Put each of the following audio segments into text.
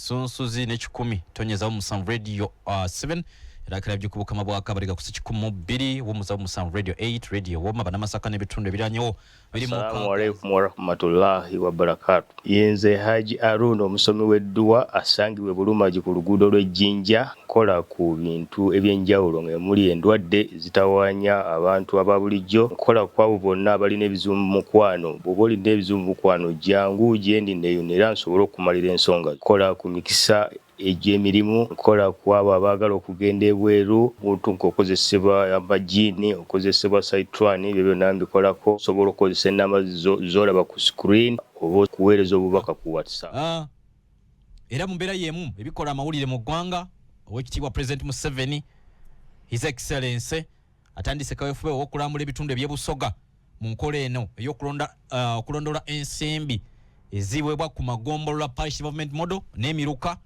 ensunsuzi n'ekikumi tonyeza omusanvu radio 7 era kala byukubuka mabwaka baliga kusi 12 womusanvu radio 8 radio woma banamasaka n'ebitundu ebiranyo biri mu Assalamu alaikum wa rahmatullahi wa barakatuh. Yenze Haji Arun omusomi w'eddua asangiwe Bulumaji ku luguudo lw'Ejjinja kola ku bintu ebyenjawulo ng'emuli endwadde zitawaanya abantu ababulijjo kola kwabo bonna abalina ebizibu mu mukwano bw'oba olina ebizibu mu mukwano jangu gyendi neeyonera nsobole okumalira ensonga kola ku mikisa egy'emirimu kola kwabo abaagala okugenda ebweru buntu nk'okozesebwa amajiini okozesebwa saitwani ebyo byonna mbikolako osobola okozesa ennamba z'olaba ku screen oba okuweereza obubaka ku WhatsApp. Era mu mbeera y'emu ebikola amawulire mu ggwanga Oweekitiibwa President Museveni His Excellency atandise kaweefube w'okulambula ebitundu eby'ebusoga mu nkola eno ey'okulondola ensimbi eziweebwa ku magombolola parish development model n'emiruka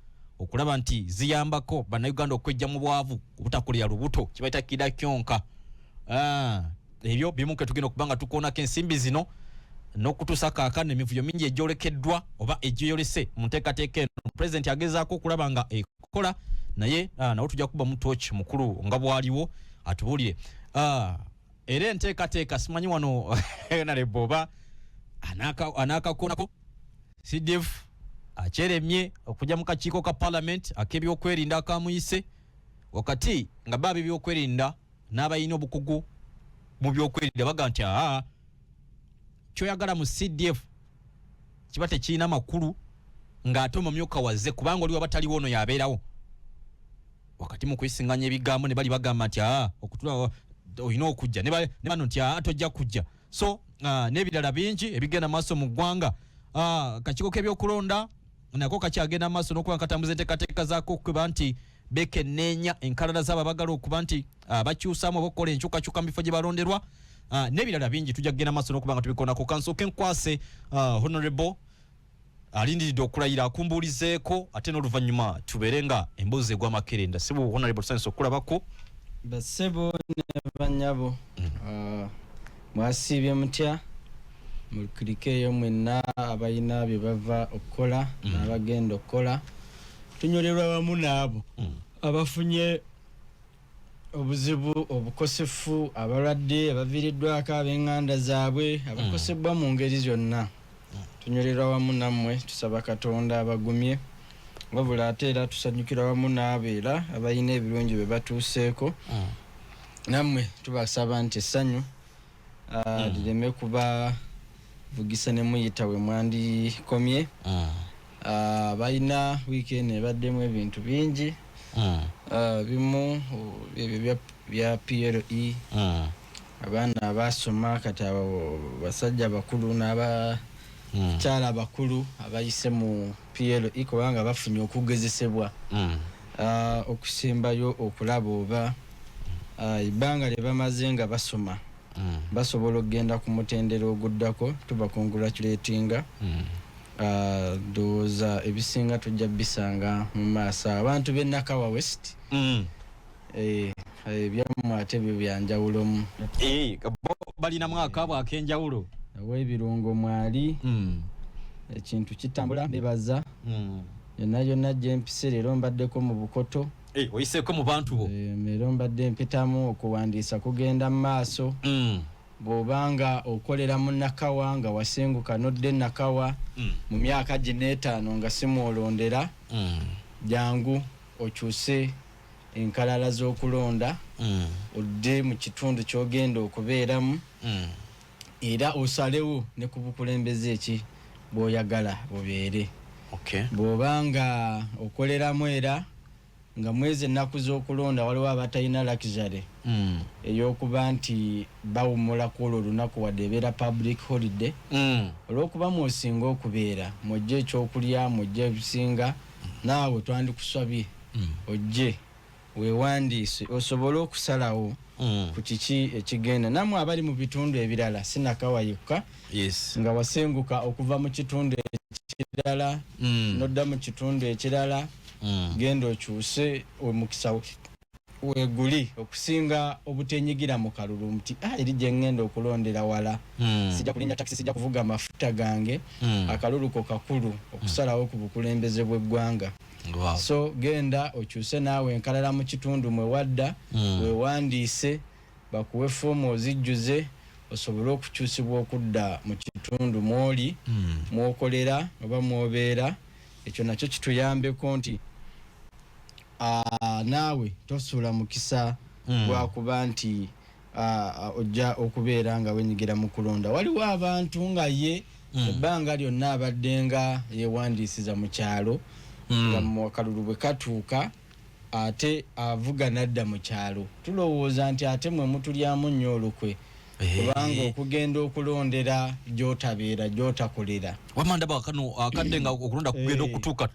okulaba nti ziyambako bannayuganda okwejja mu bwavu obutakolera lubuto kibayita kida kyonka. Ebyo bimu ke tugenda okubanga tukoonako ensimbi zino n'okutuusa kaakano emivuyo mingi egyolekeddwa oba egyoyolese mu nteekateeka eno pulezidenti agezaako okulaba nga ekola naye nawo tujja kuba mutooki mukulu nga bwaliwo atubuulire. Era enteekateeka simanyi wano honorable oba anaakakoonako CDF akyeremye okujja mu kakiiko ka parliament ak'ebyokwerinda akamuyise wakati nga baba ebyokwerinda n'abalina obukugu mu byokwerinda baga nti kyoyagala mu CDF kiba tekirina makulu ng'ate omumyuka wazze kubanga oliwo bataliwo ono yabeerawo wakati mu kuyisinganya ebigambo ne bali bagamba nti okutula olina okujja ne bano nti tojja kujja so n'ebirala bingi ebigenda maaso mu ggwanga. Kakiiko k'ebyokulonda nako kakyagenda maaso n'okuba katambuza enteekateeka zaako okuba nti bekenneenya enkalala z'abo abagala okuba nti bakyusaamu oba okukola enkyukakyuka mu bifo gye balonderwa n'ebirala bingi tujja kugenda maaso n'okuba nga tubikoonako. Kansooke nkwase honorable alindiridde okulayira akumbuulizeeko ate n'oluvannyuma tubeere nga emboozi egwa makerenda. Ssebo honorable tusanise okulabako bassebo ne bannyabo mwasiibye mutya mulukiriko eyo mwenna abalina bye bava okukola n'abagenda okukola tunywererwa wamu n'abo abafunye obuzibu obukosefu abalwadde abaviiriddwako ab'eŋŋanda zaabwe abakosebwa mu ngeri zonna tunywererwa wamu nammwe tusaba Katonda abagumye wabula ate era tusanyukira wamu n'abo era abalina ebirungi bye batuuseeko nammwe tubasaba nti essanyu lireme kuba vugisa ne muyita we mwandikomye. Balina weekend ebaddemu ebintu bingi bimu ebyo bya PLE abaana abasoma kati basajja bakulu n'abakyala bakulu abayise mu PLE kubanga bafunye okugezesebwa okusembayo okulaba oba ebbanga lye bamaze nga basoma basobola okugenda ku mutendera oguddako tubakongratulatinga ndowooza ebisinga tujja bisanga mu maaso abantu b'e Nakawa West ebyammwe ate byo byanjawulomu balina mwaka bwa ak'enjawulo aw'ebirungo mwali ekintu kitambula bebaza yonna gye mpise leero mbaddeko mu Bukoto oyiseeko mu bantu bo leero mbadde mpitamu okuwandiisa kugenda mu maaso bw'obanga okolera mu Nakawa nga wasenguka nodde Nakawa mu myaka gino 5 nga simwolondera jangu okyuse enkalala z'okulonda odde mu kitundu ky'ogenda okubeeramu era osalewo ne ku bukulembeze eki bw'oyagala bubeere. Bw'obanga okoleramu era nga mwezi ennaku z'okulonda waliwo abatalina luxury ey'okuba nti bawumula ku olwo olunaku wadde ebeera public holiday olw'okuba mwosinga okubeera mujje ekyokulya mujje ebisinga naawe twandikusabye ojje weewandiise osobole okusalawo ku kiki ekigenda nammwe abali mu bitundu ebirala sinakawa yokka nga wasenguka okuva mu kitundu ekirala nodda mu kitundu ekirala genda okyuse omukisa weguli okusinga obutenyigira mu kalulu nti eri gye ngenda okulondera wala sijja kulinda taxi sijja kuvuga mafuta gange akalulu ko kakulu okusalawo ku bukulembeze bw'eggwanga. So genda okyuse naawe enkalala mu kitundu mwe wadda wewandiise bakuwe foomu ozijjuze osobole okukyusibwa okudda mu kitundu mwoli mwokolera oba mwobeera. Ekyo nakyo kituyambeko nti naawe tosuula mukisa gwakuba nti ojja okubeera nga wenyigira mu kulonda. Waliwo abantu nga ye ebbanga lyonna abadde nga yewandiisiza mu kyalo nga mu kalulu bwe katuuka ate avuga nadda mu kyalo. Tulowooza nti ate mwe mutulyamu nnyo olukwe kubanga okugenda okulondera gy'otabeera gy'otakolera wamanda bakano akadde nga okulonda kugenda okutuuka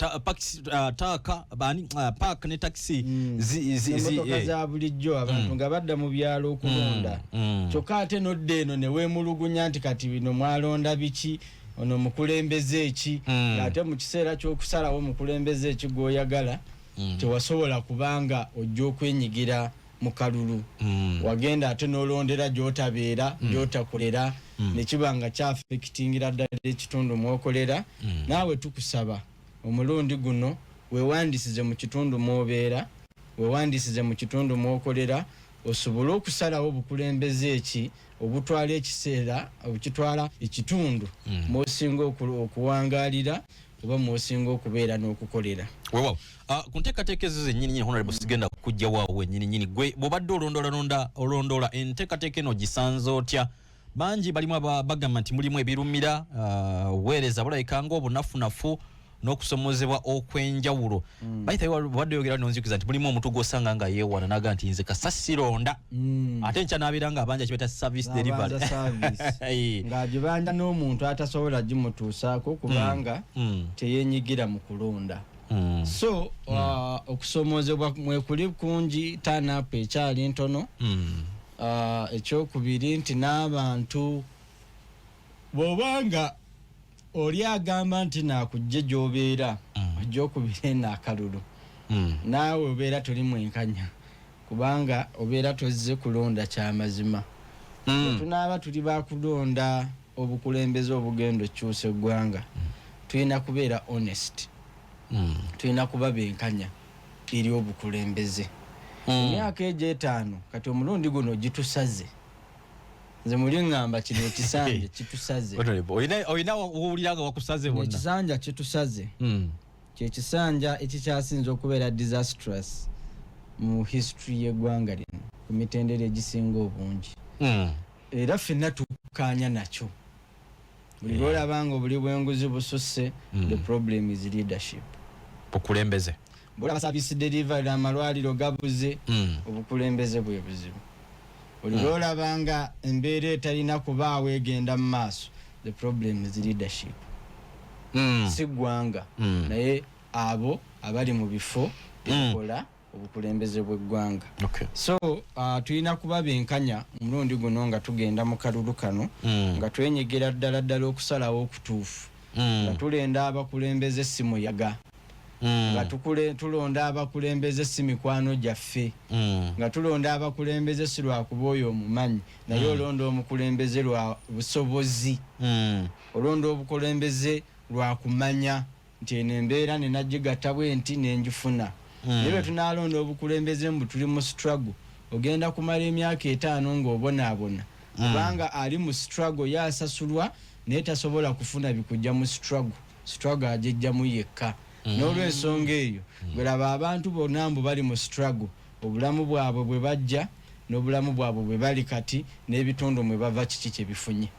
taaka bani park ne taxi emotoka za bulijjo abantu nga badda mu byalo okulonda kyokka ate nodde eno ne weemulugunya nti kati bino mwalonda biki ono mukulembeze eki ate mu kiseera ky'okusalawo mukulembeze eki gw'oyagala tewasobola kubanga ojja okwenyigira mu kalulu wagenda ate n'olondera gy'otabeera gy'otakolera nekiba nga kyafekitingira ddala ekitundu mwokolera. Naawe tukusaba omulundi guno weewandisize mu kitundu mwobeera weewandisize mu kitundu mwokolera osobole okusalawo obukulembeze eki obutwala ekiseera obukitwala ekitundu mw'osinga okuwangaalira oba mw'osinga okubeera n'okukolera. Weewaawo ku nteekateeka ezo zennyini honorable sigenda kujja waawe nnyini gwe bw'obadde olondoola enteekateeka eno gisanze otya? Bangi balimu bagamba nti mulimu ebirumira weereza bulabika ng'obunafunafu n'okusomozebwa okw'enjawulo. Badde yogera nonzikiza nti mulimu omuntu gw'osanga nga yeewana naga nti nze kasasironda ate nkya n'abeera nga abanja kibeta service delivery ng'agibanja n'omuntu atasobola gimutuusaako kubanga teyeenyigira mu kulonda. So okusomozebwa mwekuli kungi turn-up ekyali ntono. Ekyokubiri nti n'abantu bw'obanga oli agamba nti naakujje gy'obeera ojjokubire naakalulu naawe obeera toli mwenkanya kubanga obeera tozze kulonda kyamazima. Tunaaba tuli bakulonda obukulembeze obugenda okyusa eggwanga tulina kubeera honest tulina kuba benkanya eri obukulembeze. Emyaka egyo 5 kati omulundi guno gitusaze nze muli ŋŋamba kino ekisanja kitusaze olina owuliranga wakusaze bonna ekisanja kitusaze kyekisanja ekikyasinze okubeera disastrous mu history y'eggwanga lino ku mitendera egisinga obungi era ffenna tukkaanya nakyo buli lwolabanga obuli bw'enguzi bususse the problem is leadership bukulembeze bwolaba service delivery amalwaliro gabuze obukulembeze bwe buzibu buli lwolabanga embeera etalina kubaawo egenda mu maaso the problem is leadership si ggwanga naye abo abali mu bifo ebikola obukulembeze bw'eggwanga. So tulina kuba benkanya omulundi guno nga tugenda mu kalulu kano nga twenyegera ddala okusalawo okutuufu nga tulenda abakulembeze si muyaga nga tulonda abakulembeze si mikwano gyaffe nga tulonda abakulembeze si lwakuba oyo omumanyi naye olonda omukulembeze lwa busobozi olonda obukulembeze lwakumanya nti eno embeera nenagigatta bwe nti nenjifuna. Naye bwe tunaalonda obukulembeze mbu tuli mu struggle ogenda kumala emyaka 5 ng'obonaabona kubanga ali mu struggle yasasulwa naye tasobola kufuna bikujja mu struggle agejjamu yekka. N'olw'ensonga eyo bwelaba abantu bonna mbu bali mu struggle obulamu bwabwe bwe bajja n'obulamu bwabwe bwe bali kati n'ebitundu mwe bava kiki kye bifunye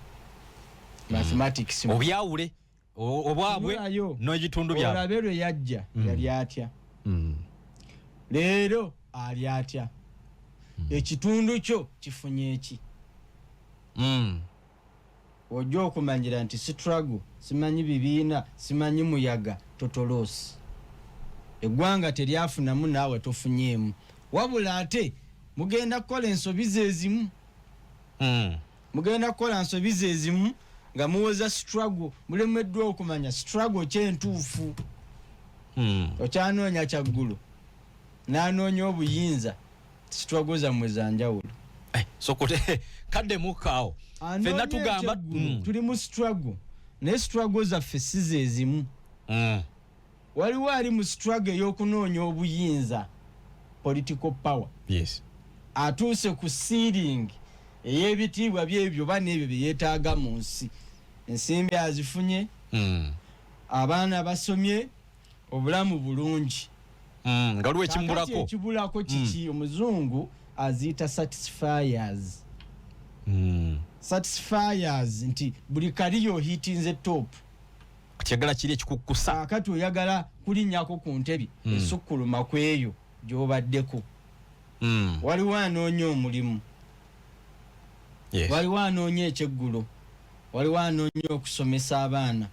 mathematics obyawule obwabwe n'ebitundu byabwe. Olabe lwe yajja yali atya leero ali atya ekitundu kyo kifunye eki ojja okumanyira nti struggle simanyi bibiina simanyi muyaga totolosi eggwanga teryafunamu naawe tofunyeemu wabula ate mugenda kukola ensobi ezimu mugenda kukola nsobi ezimu nga muwoza struggle mulemeddwa okumanya struggle kyentuufu okyanoonya kyaggulu n'anoonya obuyinza struggle za mwezanjawulo so kote kadde mukao fenna tugamba tuli mu struggle ne struggle za fesize ezimu waliwo ali mu struggle y'okunoonya obuyinza political power yes atuuse ku ceiling ey'ebitiibwa byebyo bana ebyo bye yeetaaga mu nsi ensimbi azifunye abaana basomye obulamu bulungi nga luwe kimbulako ekibulako kiki omuzungu aziyita satisfiers satisfiers nti buli kaliyo hitinze top kyagala kiri ekikukusa akati oyagala kulinnyako ku ntebe esukkuluma kweyo gy'obaddeko waliwo anoonya omulimu waliwo anoonya ekyeggulo waliwo anoonya okusomesa abaana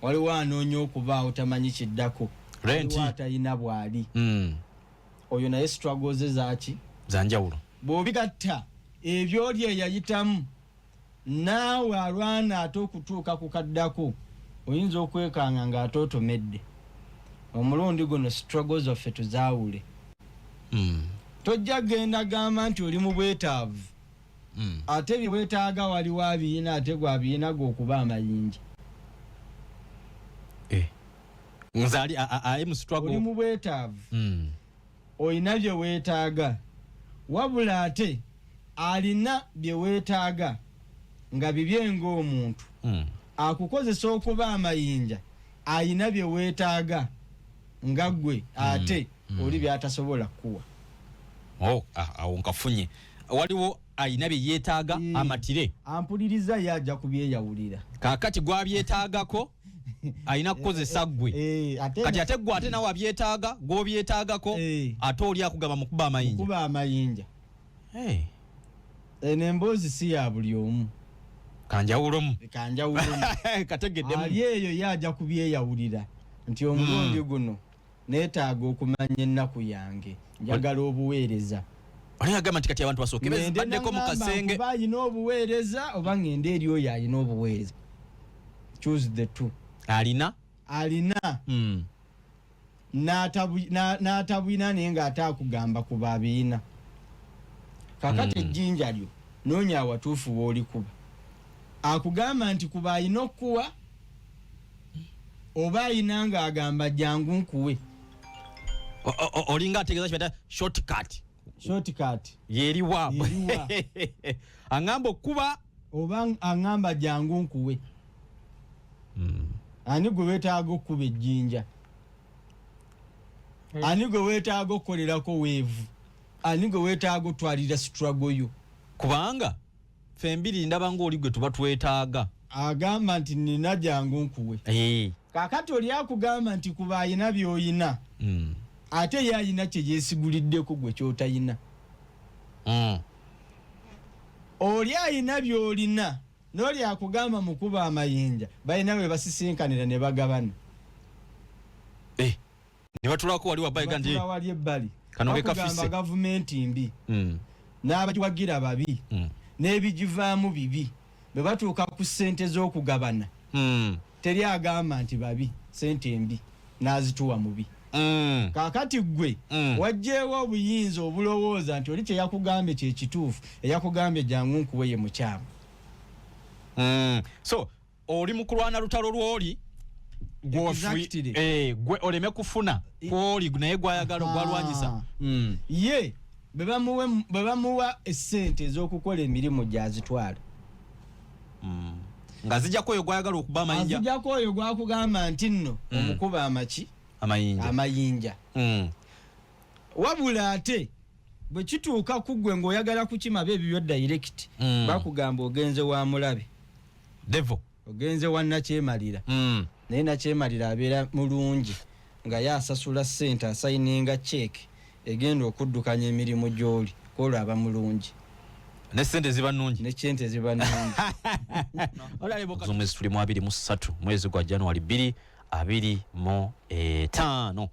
waliwo anoonya okubaawo tamanyi kiddako waliwo atalina bwali oyo naye struggle ze zaaki zanjawulo bw'obigatta ebyoli eyayitamu naawe alwana ate okutuuka ku kaddako oyinza okwekanga ng'ate otomedde omulundi guno struggle zaffe tuzaawule tojja genda gamba nti oli mu bwetaavu ate bye bwetaaga waliwo abiina ate gwe abiina g'okuba amayinja nzali ali mu struggle oli mu bwetaavu oyina bye weetaaga wabula ate alina bye weetaaga nga bibye ng'omuntu akukozesa okuba amayinja ayina bye weetaaga nga ggwe ate oli byatasobola kuwa awo nkafunye waliwo ayina bye yeetaaga amatire ampuliriza yajja kubyeyawulira kaakati gwabyetaagako ayina kukozesa ggwe kati ate gwe ate nawe abyetaaga gw'obyetaagako ate oli akugamba mu kuba amayinja eno emboozi si ya buli omu kanjawulomu kategeddemu ali eyo yajja kubyeyawulira nti omulundi guno neetaaga okumanya ennaku yange njagala obuweereza oli agamba nti kati abantu basooke baddeko mu kasenge oba ayina obuweereza oba ngende eri oyo ayina obuweereza choose the two alina n'atabwina naye ng'ate akugamba ku babiina kakati ejjinja lyo noonya awatuufu w'olikuba akugamba nti kuba ayina okuwa oba ayina ng'agamba jangu nkuwe olinga ategeeza kibata shortcut yeriwa aŋŋamba okuba oba aŋŋamba jangu nkuwe ani gwe weetaaga okuba ejjinja ani gwe weetaaga okukolerako weevu ani gwe weetaaga otwalira struggle yo kubanga ffe mbiri ndaba ng'oli gwe tuba twetaaga agamba nti nina jangu nkuwe kaakati oli akugamba nti kuba ayina by'oyina ate ye ayina kye yeesiguliddeko gwe ky'otayina oli ayina by'olina n'oli akugamba mu kuba amayinja balina we basisinkanira ne bagabana ne batulako wali wabayiga ndi wali ebbali kano gekafise gavumenti mbi n'abagiwagira babi n'ebigivaamu bibi bwe batuuka ku ssente z'okugabana teri agamba nti babi ssente mbi n'azituwa mubi kaakati gwe wajjeewo obuyinza obulowooza nti oli kye yakugambye kye kituufu eyakugambye jangu nkuwe ye mukyamu so oli mu kulwana lutalo lw'oli gwe oleme kufuna kwoli naye gwayagala gwalwanyisa ye bwe bamuwa essente ez'okukola emirimu gyazitwala nga zijjako oyo gwayagala okuba amayinja azijjako oyo gwakugamba nti nno omukuba amayinja wabula ate bwe kituuka ku ggwe ng'oyagala kukimaba ebibyo direct bakugamba ogenze wa mulabe devo ogenze wa nakyemalira naye nakyemalira abeera mulungi nga yaasasula ssente asayininga cheeke egenda okuddukanya emirimu gy'oli kwolwo aba mulungi n'essente ziba nnungi n'essente ziba nnungi omwezi tulimu 23 mwezi gwa January 2025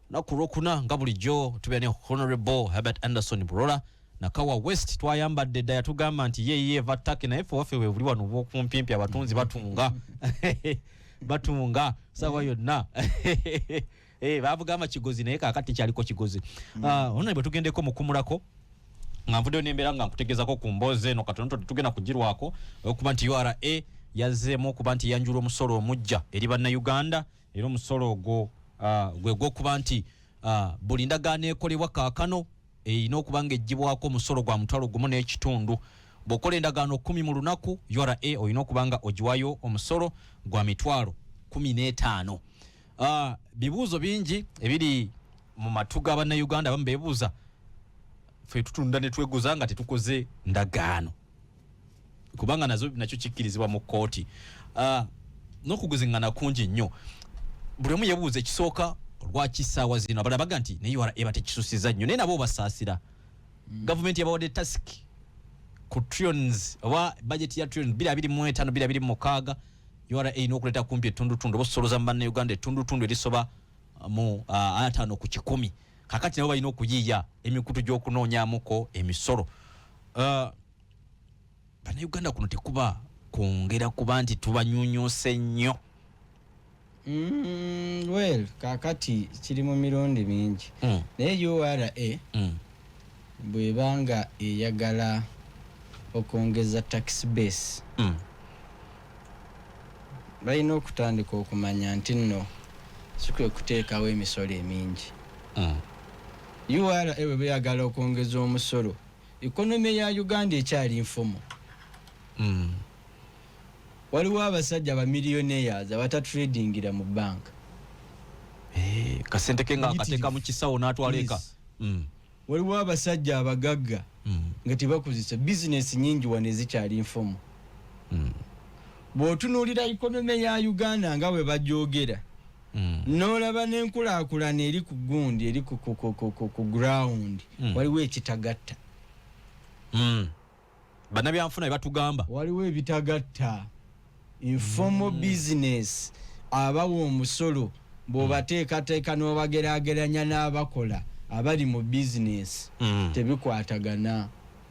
naku lwokuna nga bulijjo tubeera ne Honorable Herbert Anderson Burola Nakawa West twayambadde dda yatugamba nti ye vatake naye ffe waffe webuli wano bw'okumpimpi abatunzi batunga sawa yonna bavugamba kigozi naye kaakati kyaliko kigozi ono bwe tugendeko mukumulako nga nvudde n'embeera nga nkutegeezako ku mboozi eno katono tugenda kugirwako okuba nti URA yazzeemu okuba nti yanjula omusolo omujja eri bannayuganda era omusolo ogwo gwe gw'okuba nti buli ndagaano ekolebwa kaakano erina okuba nga eggyibwako omusolo gwa mutwalo gumu n'ekitundu. Bw'okola endagaano 10 mu lunaku URA olina okuba nga ogiwayo omusolo gwa mitwalo 15. Bibuuzo bingi ebiri mu matu ga bannayuganda abamu beebuuza ffe tutunda ne tweguza nga tetukoze ndagaano kubanga nakyo kikkirizibwa mu kkooti. N'okuguzingana kungi nnyo. Buli omu yeebuuza ekisooka lwaki ssaawa zino abalala baga nti ne URA eba tekisusiza nnyo naye nabo basaasira. Gavumenti yabawadde task ku trillions oba budget ya trillions 225 226 URA n'okuleeta kumpi ettundutundu obasolooza mu bannayuganda ettundutundu erisoba mu 5 ku 100. Kakati nabo balina okuyiiya emikutu gy'okunoonyaamuko emisolo. Bannayuganda kuno tekuba kwongera kuba nti tubanyuunyuuse nnyo. Well, kakati kiri mu mirundi mingi. Naye URA bwebanga eyagala okwongeza tax base balina okutandika okumanya nti nno sikwe kuteekawo emisolo emingi. URA bwe bayagala okwongeza omusolo ikonomi ya Uganda ekyali nfumo. Waliwo abasajja bamiliyoneyaz abatatradingira mu banka. Kasente ke nga akateeka mu kisawo n'atwaleka. Waliwo abasajja abagagga nga tebakozesa bizinesi nyingi wano ezikyali nfumo. Bw'otunuulira ikonomi ya Uganda nga bwe bajoogera n'olaba n'enkulaakulana eri ku gundi eri ku ground waliwo ekitagatta. Bannabyanfuna batugamba waliwo ebitagatta. Informal business abawa omusolo bw'obateekateeka n'obageraageranya n'abakola abali mu business tebikwatagana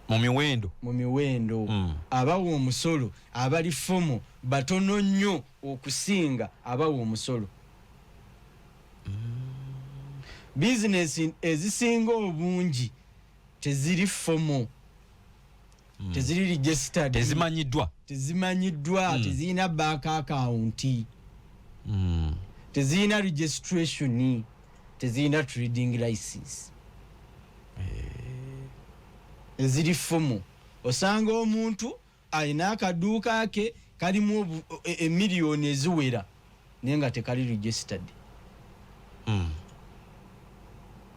mu miwendo. Abawa omusolo abali fomo batono nnyo okusinga abawa omusolo. Business ezisinga obungi teziri fomo, teziri registered, tezimanyiddwa, tezirina bank account, tezirina registration, tezirina trading license. Eziri fomo. Osanga omuntu alina akaduuka ke kalimu emiliyoni eziwera naye nga tekali registered.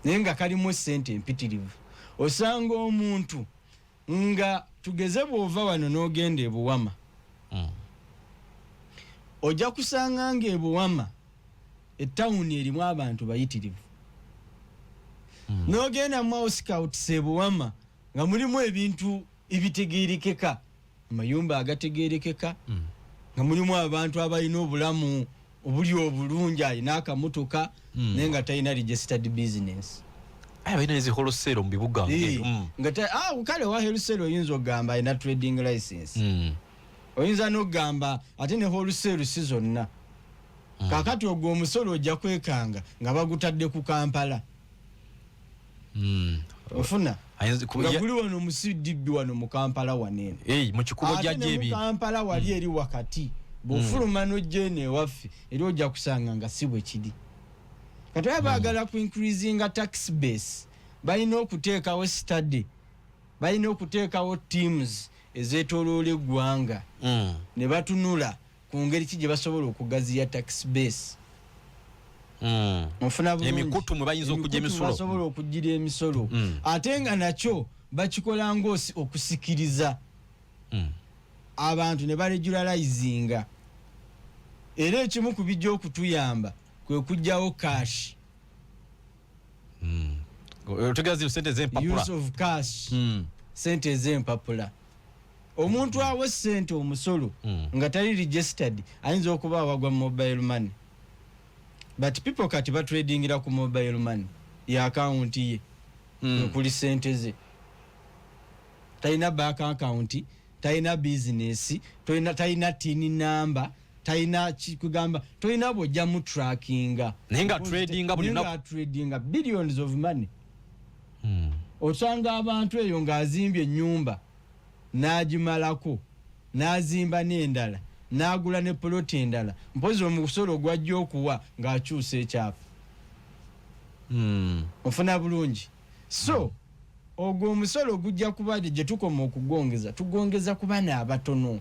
Naye nga kalimu sente empitirivu. Osanga omuntu nga tugeze bw'ova wano n'ogenda e Buwama ojja kusanga nga e Buwama ettawuni erimu abantu bayitirivu. N'ogenda mu house scouts e Buwama nga mulimu ebintu ebitegeerekeka, amayumba agategeerekeka, nga mulimu abantu abalina obulamu obuli obulungi, alina akamotoka naye nga talina registered business. Balina ezi wholesale mu bibuga kale wa wholesale oyinza okugamba alina trading license. Oyinza n'okugamba ate ne wholesale si zonna. Kakati ogwo omusolo ojja kwekanga nga bagutadde ku Kampala. Ofuna nga guli wano mu CDB wano mu Kampala wanene. Mu kikubo gyajja ebi. Mu Kampala wali eri wakati. Bw'ofuluma n'ojja ewaffe eri ojja kusanga nga si bwe kiri. Kati baagala ku increasinga tax base balina okuteekawo study, balina okuteekawo teams ezeetooloola eggwanga ne batunula ku ngeri ki gye basobola okugaziya tax base. Ofuna bulungi emikutu mwe bayinza okujja emisolo, basobola okugira emisolo. Ate nga nakyo bakikola okusikiriza abantu ne baregularizinga. Era ekimu ku bijja okutuyamba kwe kujjawo cash. Otegeeza sente z'empapula. Use of cash. Sente z'empapula. Omuntu awe sente omusolo nga tali registered ayinza okuba awagwa mobile money. But people kati batradingira ku mobile money ya account ye. Kuli sente ze. Talina bank account, talina business, talina tin number, talina kugamba, talina bojja mu trackinga. Nenga tradinga buli trading billions of money. osanga abantu eyo ng'azimbye ennyumba n'agimalako n'azimba n'endala n'agula ne poloti endala mpozi omusolo gwajja okuwa ng'akyusa ekyapa ofuna bulungi so ogwo omusolo gujja kuba gye tukoma okugongeza tugongeza ku baana abatono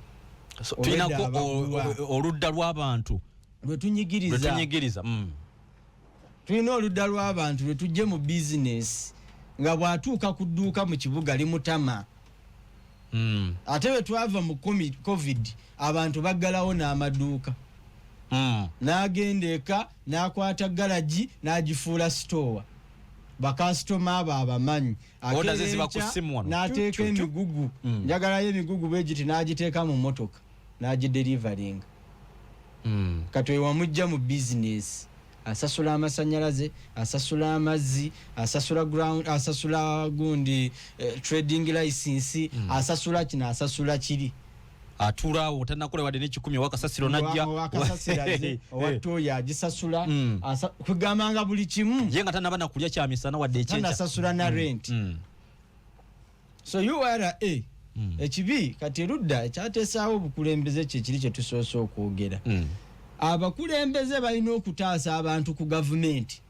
tulinako oludda lw'abantu lwe tunyigiriza tulina oludda lw'abantu lwe tujje mu bizinesi nga bw'atuuka ku dduuka mu kibuga limutama ate bwe twava mu covid abantu baggalawo n'amaduuka n'agenda eka n'akwata galagi n'agifuula sitowa bakasitoma abo abamanyi n'ateeka emigugu njagalayo emigugu bwegiti n'agiteeka mu motoka n'agiderivaringa kati oyo wamujja mu bizinesi asasula amasanyalaze asasula amazzi asasula gundi trading license asasula kino asasula kiri atulaawo tanakolewadde n'ekikumi owakasasiro najja owakasasiraze owatoya agisasula kugambanga buli kimu ye nga tanaba nakulya kyamisana wadde ekyenkya tanasasula na rent so URA ekibi kati erudda ekyateesaawo obukulembeze kyekiri kye tusoose okwogera abakulembeze balina okutaasa abantu ku gavumenti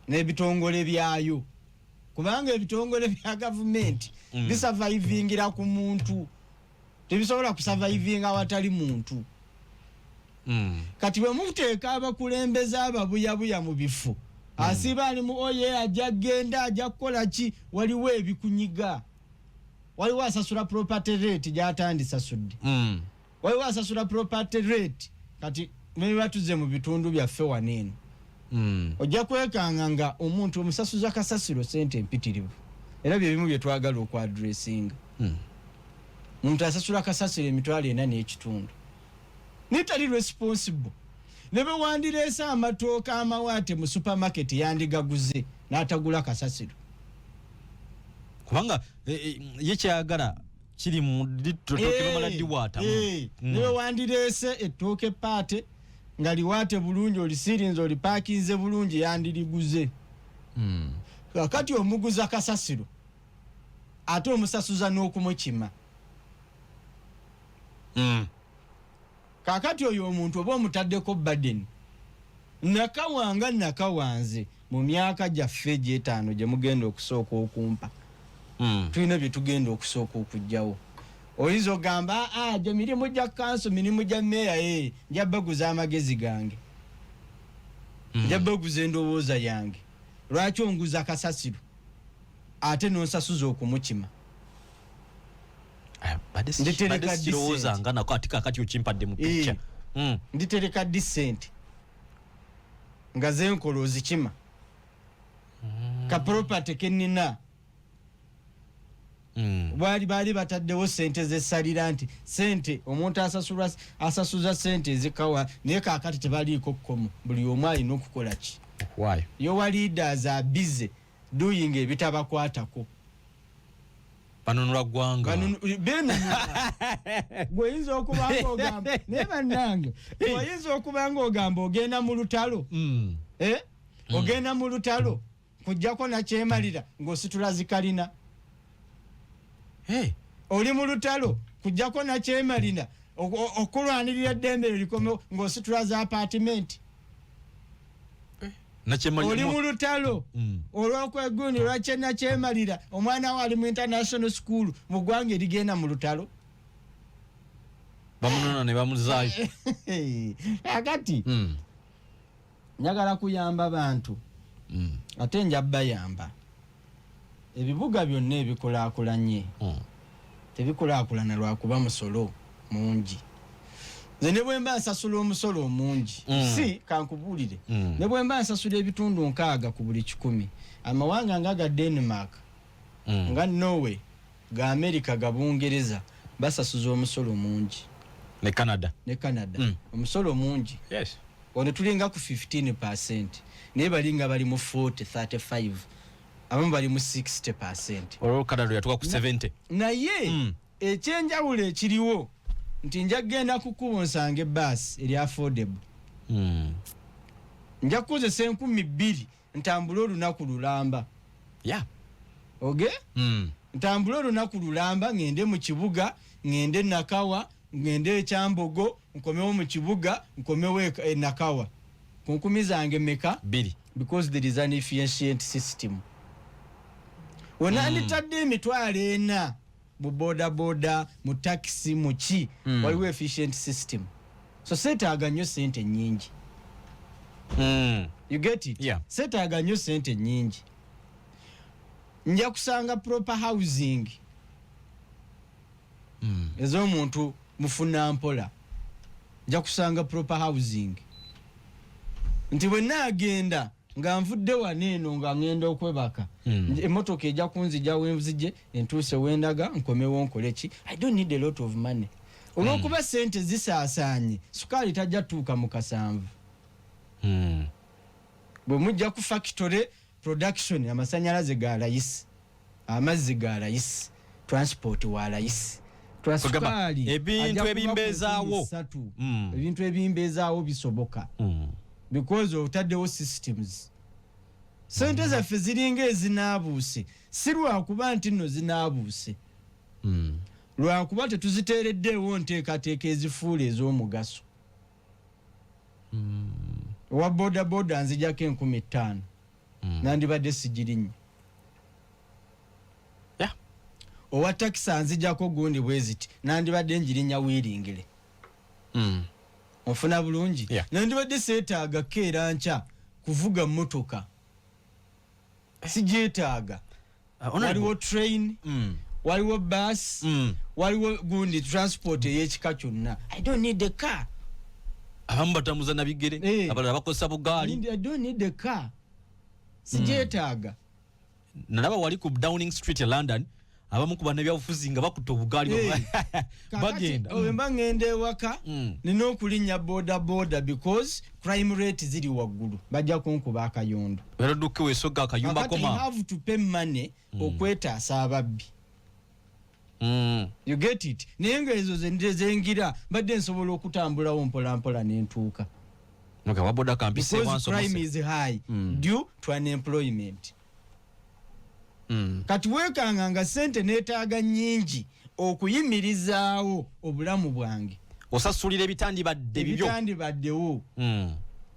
n'ebitongole byayo kubanga ebitongole bya gavumenti bisavaivingira ku muntu tebisobola kusavaivinga awatali muntu kati bwe muteeka abakulembeze ababuyabuya mu bifo asiba ali mu oye ajja genda ajja kukola ki waliwo ebikunyiga waliwo asasula property rate gy'atandisasudde waliwo asasula property rate kati batuze mu bitundu byaffe waneeno ojja kwekanga nga omuntu omusasuza kasasiro sente empitirivu era bye bimu bye twagala okwadressinga omuntu asasula kasasiro emitwalo 4.5 nitali responsible ne bwe wandireese amatooka amawaate mu supermarket yandigaguze n'atagula kasasiro kubanga ye kyayagala kiri mu litooke bamala diwaata ne bwe wandireese ettooke paate nga liwaate bulungi olisirinze olipaakinze bulungi yandiriguze kakati omuguza kasasiro ate omusasuza n'okumukima kakati oyo omuntu oba omutaddeko burden nakawanze mu myaka gyaffe gy'etaano gye mugenda okusooka okumpa tulina bye tugenda okusooka okujjawo oyinza ogamba gye mirimu gya kanso mirimu gya meya nja baguza amagezi gange nja baguza endowooza yange lwaki onguza kasasiro ate nonsasuza okumukima nditereka disente nga zenkola ozikima ka property kenina baali bataddewo sente zesalira nti sente omuntu asasuza sente ezikawa naye kakati tebaliiko kkomo buli omu alina okukola ki yowa leaders are busy doing ebitabakwatako banunula ggwanga gweyinza okubanga ogamba naye bannange oyinza okubanga ogamba ogenda mu lutalo ogenda mu lutalo kujjako nakyemalira ng'ositula zikalina oli mu lutalo kujjako nakyemalira okulwanirira eddembe likomewo ng'ositula za apartment oli mu lutalo olw'okwegundi lwakyenakyemalira omwana we ali mu international school mu ggwanga erigenda mu lutalo bamunona ne bamuzaayo akati njagala kuyamba bantu ate nja bayamba ebibuga byonna ebikulaakulanye tebikulaakulana lwakuba musolo mungi nze ne bwe mba nsasula omusolo omungi si kankubuulire ne bwe mba nsasula ebitundu 6 ku buli 100 amawanga nga ga Denmark nga Norway ga America ga Bungereza basasuza omusolo mungi ne Canada omusolo mungi ono tulinga ku 15% naye balinga bali mu 40-35 abamu bali mu 60%. Olwo Canada yatuka ku 70. Naye ekyenjawulo ekiriwo nti nja genda kukuwonsanga ebbasi eri affordable. Nja kukozesa 2,000 ntambula olunaku lulamba. okay ntambula olunaku lulamba ngende mu kibuga ngende Nakawa ngende Kyambogo nkomewo mu kibuga nkomewo Nakawa kunkumi zange meka bili because there is an efficient system wona nitadde emitwalo ena mu boda mu taxi mu ki waliwo efficient system so setaaga nnyo sente nyingi you get it yeah. setaaga nnyo sente nyingi nja kusanga proper housing ez'omuntu mufuna mpola nja kusanga proper housing nti bwe naagenda nga nvudde waneeno nga ngenda okwebaka emotoka ejja kunzija wenzije entuuse wendaga nkomewo nkoleki I don't need a lot of money olwokuba sente zisaasaanye sukaali tajja tuuka mu kasanvu bwe mujja ku factory production amasanyalaze ga layisi amazzi ga layisi transport wa layisi ebintu ebimbeezaawo bisoboka because otaddewo systems sente zaffe ziringa ezinaabuuse si lwakuba nti nno zinaabuuse lwakuba tetuziteereddeewo nteekateeka ezifuula ez'omugaso owa bodaboda nzijako 15,000 nandibadde sigirinnye owa takisa nzijako gundi bweziti nandibadde njirinya wiringire ofuna bulungi nandibadde seetaaga keera nca kuvuga motoka sigyetaaga waliwo train waliwo bus waliwo gundi transport ey'ekika kyonna I don't need a car abamu batambuza na bigere abalala bakozesa bugaali I don't need a car sigyetaaga nalaba wali ku Downing Street e London abamu ku bana byabufuzi nga bakuta obugaali bagenda mba ngende ewaka nina okulinnya boda because crime rate ziri waggulu bajja kunkuba akayondo eroduke wesoga akayumba koma I have to pay money okwetaasa ababbi you get it naye nga ezo zengira badde nsobola okutambulawo mpolampola n'entuuka waboda kampise because crime is high due to unemployment kati weekanga nga sente neetaaga nnyingi okuyimirizaawo obulamu bwange osasulira ebitandibaddewo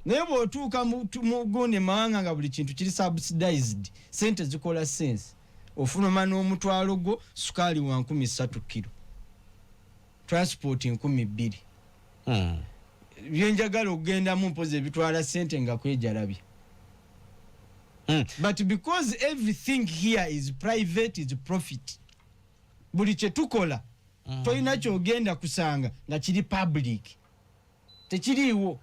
naye bw'otuuka mu gundi mawanga nga buli kintu kiri subsidized sente zikola sense ofuluma n'omutwalo gwo sukaali wa 13 kilo transport 12,000 byenjagala okugendamu mpozi ebitwala sente nga kwejalabye but because everything here is private is profit buli kye tukola tolina kyogenda kusanga nga kiri public tekiriiwo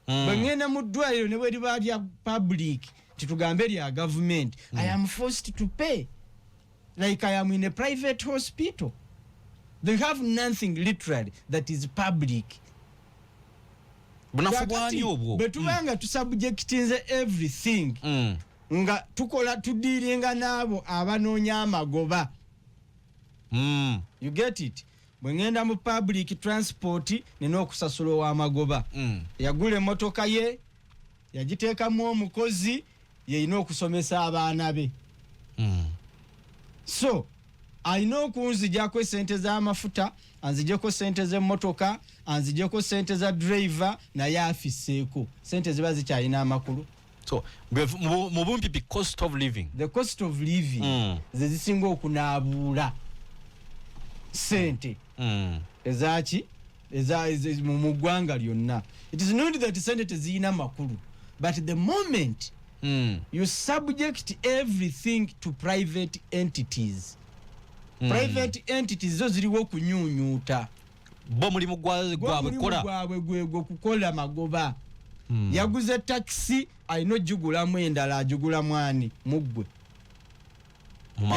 bwe ngenda mu ddwaliro ne bwe liba lya public titugambe lya government I am forced to pay like I am in a private hospital they have nothing literally that is public bunafu bwani obwo betubanga tusubjectinze everything nga tukola tudiringa nabo abanoonya amagoba you get it bwe ngenda mu public transport nina okusasula w'amagoba yagula emmotoka ye yagiteekamu omukozi yeyina okusomesa abaana be so alina okunzijako esente z'amafuta anzijeko sente z'emmotoka anzijeko sente za driver naye afiseeko sente ziba zikyalina amakulu so mu bumpipi cost of living the cost of living ze zisinga okunaabuula sente ezaki mu ggwanga lyonna it is not that sente teziyina makulu but the moment you subject everything to private entities private entities zo ziriwo okunyuunyuuta bo mulimu gwabwe gwegwo kukola magoba yaguze taxi alina ogigulamu endala agigulamu ani muggwe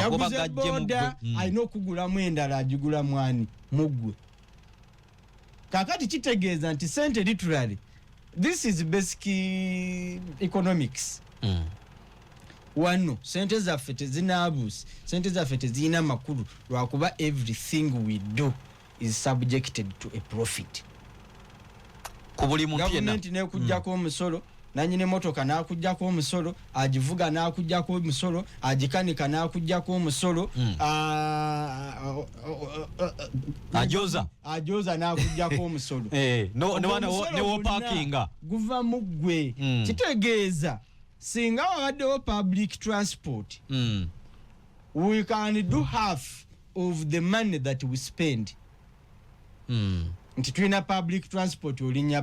yaguze boda alina okugulamu endala agigulamu ani muggwe kakati kitegeeza nti sente literally this is basic economics wano sente zaffe tezinaabuuse sente zaffe tezirina makulu lwakuba everything we do is subjected to a profit ku buli muntu yenna gavumenti nekujjako omusolo nanyine motoka nakujjako omusolo, agivuga nakujjako omusolo, agikanika nakujjako omusolo, ajoza nakujjako omusolo. Ne wo parkinga guva mu ggwe. Kitegeeza singa wabaddewo public transport, we can do half of the money that we spend. Nti tulina public transport, olinya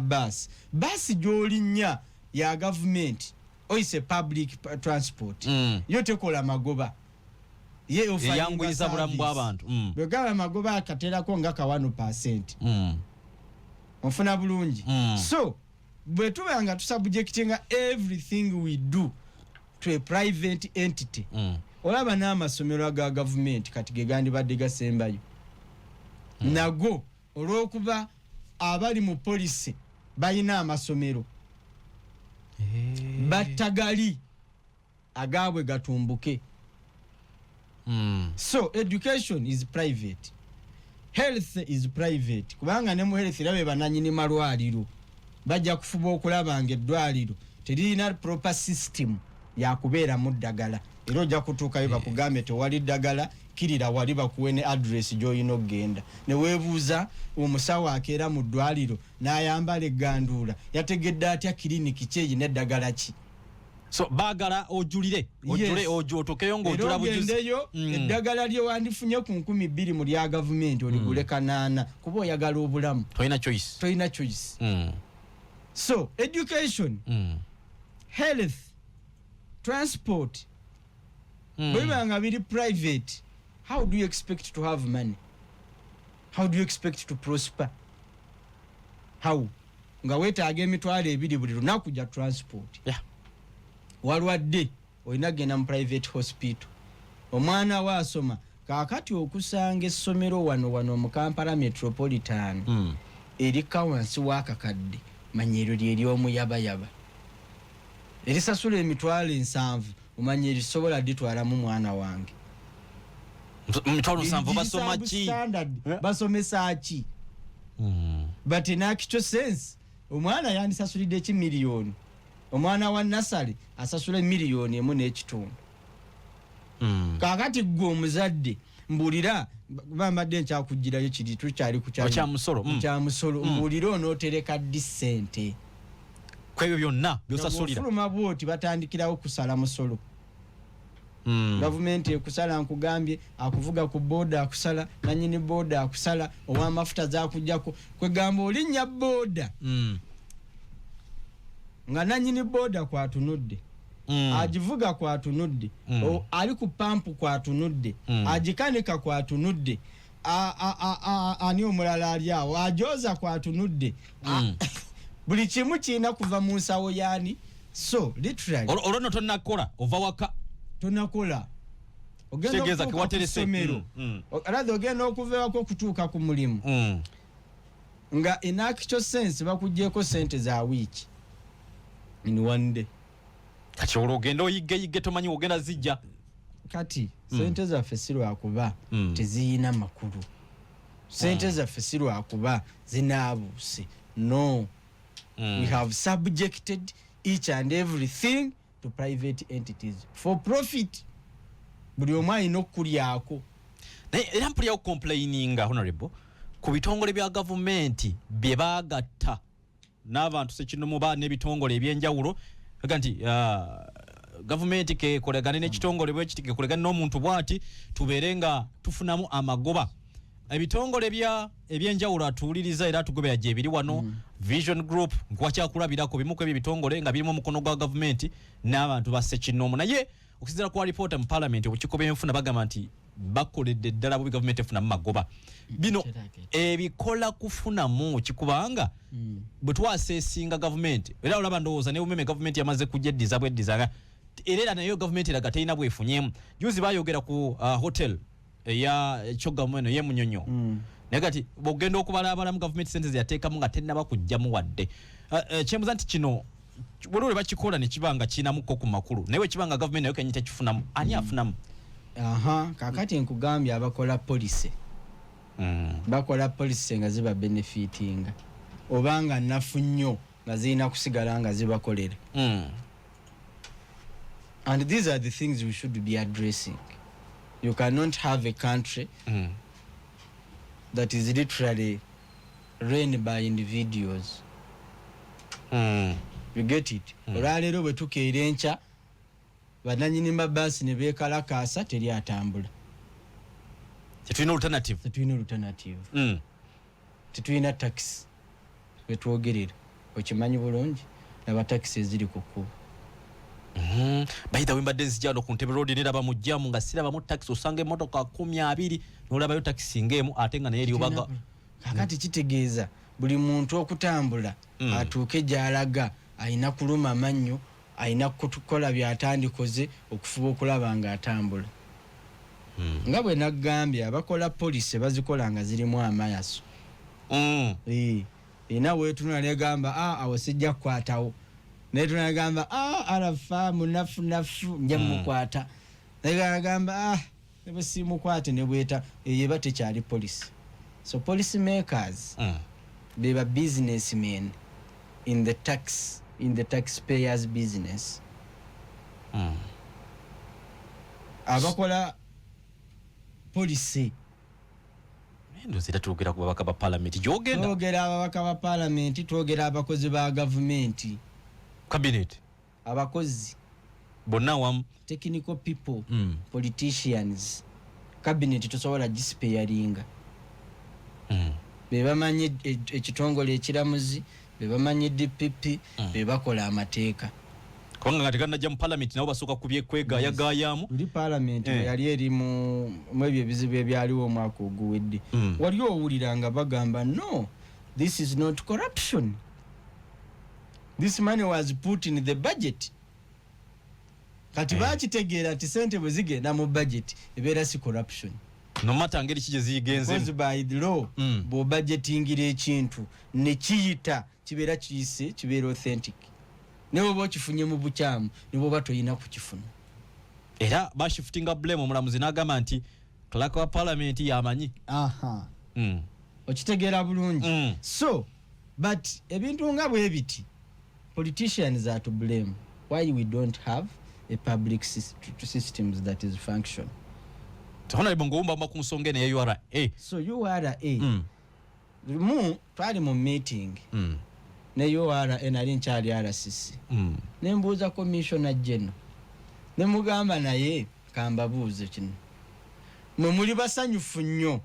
basi gy'olinya ya government oyise public transport, yo tekola magoba, ye eyanguyiza bulamu bw'abantu. bwegaba magoba akaterako nga ka 1%. Onfuna bulungi. So bwe tuba nga tusubjectinga everything we do to a private entity, olaba n'amasomero aga government kati ge gandibadde gasembayo, nago olw'okuba abali mu police balina amasomero batagali agabwe gatumbuke. So education is private, health is private, kubanga ne mu health labe bananyini malwaliro bajja kufuba okulaba ng'eddwaliro terina proper system ya kubeera mu ddagala, era ojja kutuukayo bakugambe tewali ddagala, kirira wali bakuwe ne address gy'olina okgenda, ne weebuuza omusawo akeera mu ddwaliro n'ayambala egganduula yategedde atya kiriniki kyeyi n'eddagala ki. So baagala ojulire otukeyo ng'ojula bujulireyo eddagala lye wandifunye ku 20,000 mu lya gavumenti oligule kanaana kuba oyagala obulamu, toyina choice. So education, health, transport, bwebanga biri private, how do you expect to have money? How do you expect to prosper? How? Nga weetaaga emitwalo 2 buli lunaku gya transport. Walwadde olina genda mu private hospital, omwana we asoma kaakati okusanga essomero wano mu Kampala Metropolitan erika wansi w'akakadde manyero ly'eryomuyabayaba erisasula emitwalo 7, omanya erisobola ditwalamu mwana wange. Mitwalo 7 basoma ki? Basomesa ki? But in actual sense omwana yandisasulidde ki miliyoni, omwana wa nasale asasula miliyoni 1.5. Kaakati gwe omuzadde mbulira bambadde nkyakugirayo kiri tukyali kya musolo mbulira onootereka disente kwebyo byonna byosasulira. Fuluma bwoti batandikirawo kusala musolo. Gavumenti ekusala nkugambye, akuvuga ku boda akusala, nanyini boda akusala, ow'amafuta zakujjako kwegamba olinnya boda nga nanyini boda kwatunudde, agivuga kwatunudde, ali ku pampu kwatunudde, agikanika kwatunudde, ani omulala ali awo ajoza kwatunudde. Buli kimu kirina kuva mu nsawo yani. So literally olwono tonnakola ova waka tonakola ogenda kuwateresomero aradho ogenda okuveewako okutuuka ku mulimu nga in actual sense bakuggyeko sente za wiiki in one day. Kati olwo ogenda oyigge tomanyi ogenda zijja kati sente zaffe si lwakuba teziyina makulu, sente zaffe si lwakuba zinaabuuse. No, we have subjected each and everything to private entities for profit. Buli omu alina okulyako. Era mpulirawo complaininga honorable ku bitongole bya gavumenti bye baagatta n'abantu sekinomu ba n'ebitongole ebyenjawulo aga nti gavumenti kekolegane n'ekitongole bwe kitike kolegane n'omuntu bwati tubeere nga tufunamu amagoba. Ebitongole ebyenjawulo atuuliriza era tugobera gye biri wano Vision Group nkwakyakulabirako bimu ku ebitongole nga birimu omukono gwa gavumenti n'abantu basse kinoomu. Naye okusinziira ku alipoota mu parliament obukiiko byenfuna bagamba nti bakoledde ddala bubi gavumenti efunamu magoba. Bino ebikola kufunamu kikubanga bwe twaseesinga gavumenti era olaba ndowooza ne bumeme gavumenti yamaze kujeddiza bweddiza era nayo gavumenti eraga terina bwefunyemu. Juzi bayogera ku hotel eya Chogamu eno y'Emunyonyo. Naye kati bw'ogenda okubalabalamu gavumenti sente ze yateekamu nga tennaba kujjamu wadde. Kyembuza nti kino bwe bakikola ne kibanga kinamukko ku makulu naye kibanga gavumenti nayo kenyita kifunamu ani afunamu. Kakati nkugambye abakola police bakola police nga ziba benefitinga obanga nafu nnyo nga zirina kusigala nga zibakolera. And these are the things we should be addressing. You cannot have a country that is literally run by individuals. You get it? Olwaleero bwe tukeera enkya bannannyini mabbaasi ne beekalakaasa teri atambula. Tetulina alternative. Tetulina taxi betwogerera. Okimanyi bulungi laba taxi eziri ku kkubo. By the way, mbadde nzijja ku Ntebe Road neraba mu jjamu nga sirabamu taxi osanga emmotoka 20 n'olabayo taxi ng'emu ate nga naye eryobaga. Kakati kitegeeza buli muntu okutambula atuuke gy'alaga alina kuluma amannyo, alina kutukola byatandikoze okufuba okulaba nga atambula. Nga bwe naggambye abakola polisi bazikola nga zirimu amayaso. Ina weetunula negamba awo sijja kukwatawo. Netunula negamba arafa munafu nja mukwata. Negamba ne bwe simukwate ne bweta yeba tekyali polisi. So policy makers they were businessmen in the taxpayers business. Abakola policy ndoze tatugera ku babaka ba parliament jogenda twogera ababaka ba parliament twogera abakozi ba government cabinet abakozi bonna wamu technical people politicians cabinet tosobola gisparinga bebamanyi ekitongole ekiramuzi bebamanyi DPP bebakola amateeka kubanga ngategana najja mu parliament nabo basooka kubyekwegaayagaayamu uli parliament yali eri mu ebyo ebizibu ebyaliwo omwaka oguwedde wali owulira nga bagamba no, this is not corruption, this money was put in the budget. Kati bakitegeera nti sente bwe zigenda mu budget ebeera si corruption. No matter ngeri kije zigenze because by the law bo budgetingira ekintu ne kiyita kibeera kiyise kibeera authentic. Nebo bokifunye mu bukyamu nebo batoyina kukifuna. Era bashiftinga blame omulamuzi n'agamba nti clerk wa parliament yamanyi. Okitegeera bulungi. So but ebintu nga bwe biti politicians are to blame. Why we don't have a public systems that is function. Tona bongo umba makunsonge ne URA. So URA mu twali mu meeting ne URA enali nkyali RCC ne mbuuza commissioner general ne mugamba naye kambabuuze kino mwe muli basanyufu nnyo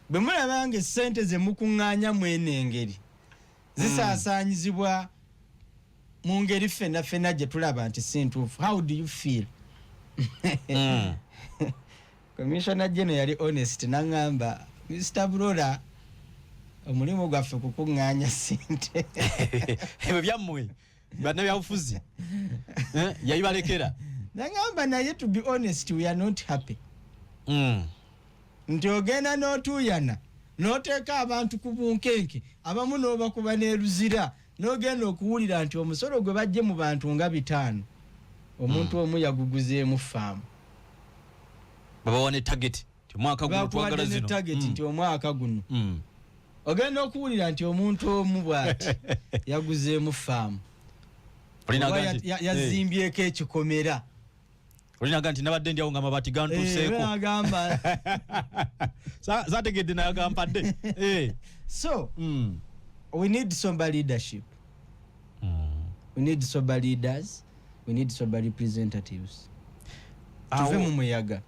bwe mulabanga essente ze mukuŋŋaanya mu enengeri zisaasaanyizibwa mu ngeri ffenna gye tulaba nti si ntuufu. How do you feel? Commissioner general yali honest n'angamba Mr. Broda omulimu gwaffe kukuŋŋaanya ssente ebyo byammwe banna byabufuzi yayibalekera n'angamba naye to be honest we are not happy. Nti ogenda n'otuuyana n'oteeka abantu ku bunkenke abamu n'obakuba n'eruzira n'ogenda okuwulira nti omusolo gwe bajje mu bantu nga 5 omuntu omu yaguguzeemu faamu babawane target nti omwaka guno twagala zino nti omwaka guno ogenda okuwulira nti omuntu omu bw'ati yaguzeemu faamu yazimbyeko ekikomera olinaga nti nabadde ndyawo nga mabaati gantuuseeko agamba saategedde naye agampadde. So we need sober leadership. We need sober leaders. We need sober representatives. Tuve mu muyaga.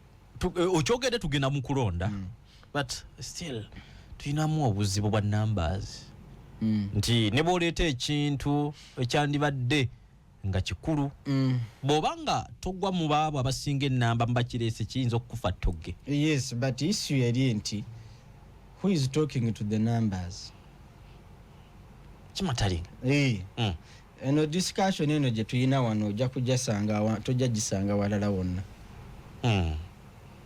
Okyogedde tugenda mu kulonda but still tulinamu obuzibu bwa numbers. Nti ne bw'oleeta ekintu ekyandibadde nga kikulu bw'obanga togwa mu baabo abasinga ennamba mubakireese kiyinza okukufa togge. Yes, but issue yali nti who is talking to the numbers? Kimatali. Eno discussion eno gye tuyina wano ojja tojja gisanga walala wonna.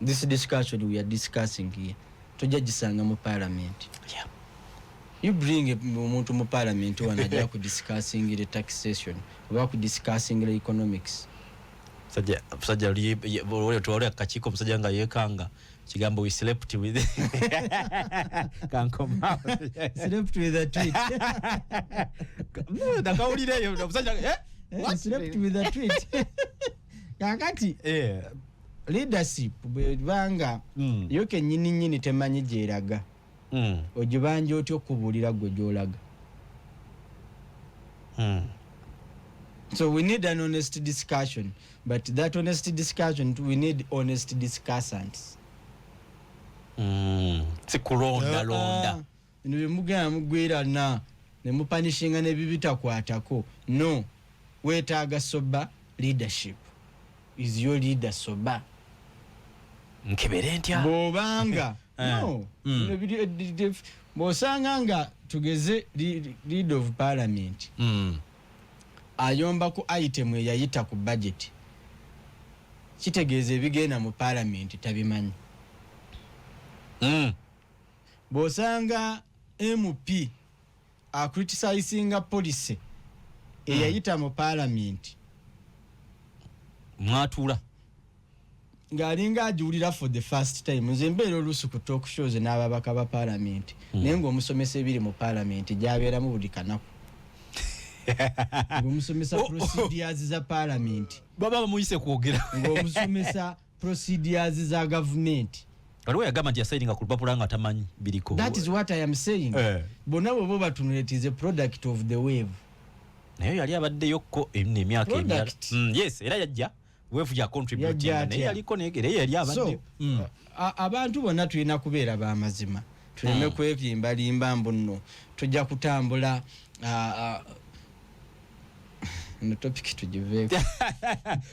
This discussion we are discussing here tojja gisanga mu parliament. Yeah. You bring omuntu mu parliament wanajja ku discussing the taxation oba ku discussing the economics. Sajja twali akakiiko musajja nga yeekanga kigambo we slept with kankoma slept with a tweet ndakawulireyo ndabusanja slept with a tweet kakati leadership bwebanga yoke nyini temanyi gyeraga ogibanja otyo okubuulira gwe gyolaga. So we need an honest discussion, but that honest discussion we need honest discussants. Sikulonda londa nimugamba mugwira na nemupanishinga nebibitakwatako. No, wetaaga soba leadership. Is your leader soba? Nkebere ntya bobanga no bosanga nga tugeze lead of parliament ayomba ku item yayita ku budget kitegeeza ebigenda mu parliament tabimanyi. Bosanga MP criticizing policy eyayita mu parliament mwatula ngalinga ajulira for the first time nze mbeera olusu ku talk shows n'ababaka ba parliament naye ng'omusomesa ebiri mu parliament gyabeeramu buli kanaku ng'omusomesa procedures za parliament baba bamuyise kwogera ng'omusomesa procedures za government waliwo yagamba nti yasaininga ku lupapula nga tamanyi biriko. That is what I am saying. Bonna bo batunula it is a product of the wave. Naye yali abaddeyokko emyaka emirala. Yes, era yajja weefu ya contributing naye yaliko negere yali abadde. Abantu bonna tulina kubeera b'amazima. Tuleme kwekimbalimba mbuno. Tujja kutambula no topic tujiveeko.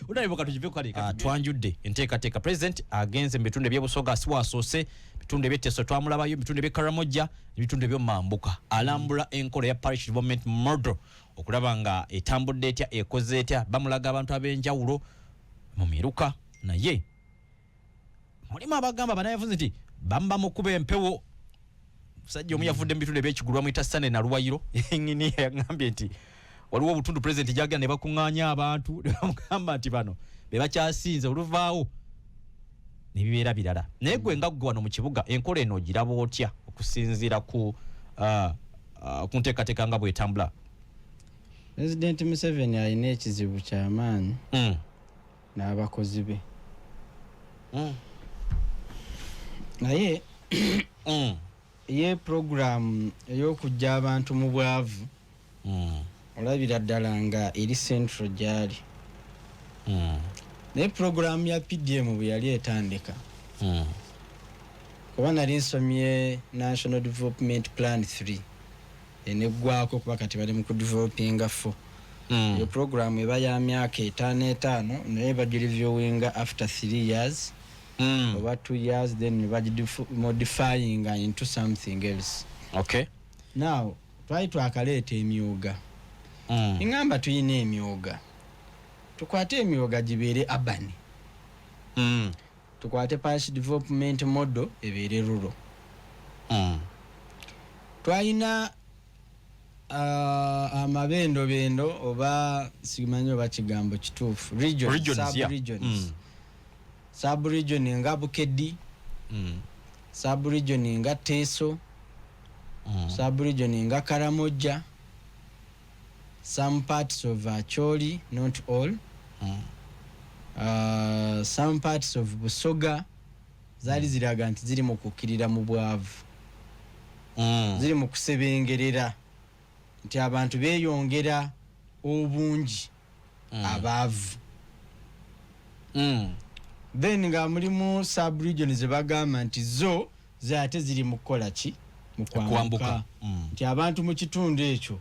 Unaiboka tujiveeko kale. Twanjudde enteekateeka president agenze bitunde by'Busoga asiwasoose bitunde by'Teso twamulabayo bitunde by'e Karamoja bitunde by'o Mambuka alambula enkola ya parish development model okulaba nga etambudde etya ekoze etya bamulaga abantu ab'enjawulo mu miruka naye mulimu abagamba banayavuze nti bamba mu kuba empewo sajja omu yavudde mu bitunde by'ekigulwa mu Itasane na Luwayiro ngini yagambye nti waliwo obutundu president jagenda ne bakuŋŋaanya abantu ne bamugamba nti bano be bakyasinze oluvaawo ne bibeera birala naye gwe nga gwe wano mu kibuga enkola eno ogiraba otya okusinziira ku nteekateeka nga bw'etambula. President Museveni alina ekizibu ky'amaanyi n'abakozi be naye ye program ey'okujja abantu mu bwavu olabira ddala nga eri central gyali naye program ya PDM bwe yali etandika kuba nali nsomye National Development Plan 3 eneggwako kuba kati bali mu kudevelopinga 4 iyo program eba ya myaka 5 naye bagirivyowinga after 3 years oba 2 years then modifying into something else. Okay, now try to akaleta emyuga ingamba tuyina emyuga tukwate emyuga gibeere urban tukwate parish development model ebeere rural twayina amabendo bendo oba simanyi oba kigambo kituufu regions sub region nga Bukeddi sub region nga Teso sub region nga Karamoja, some parts of Acholi, not all. Some parts of Busoga zali ziraga nti ziri mu kukkirira mu bwavu ziri mu kusebengerera nti abantu beeyongera obungi abaavu then nga mulimu sub region ze bagamba nti zo zaate ziri mu kukola ki mu kwambuka nti abantu mu kitundu ekyo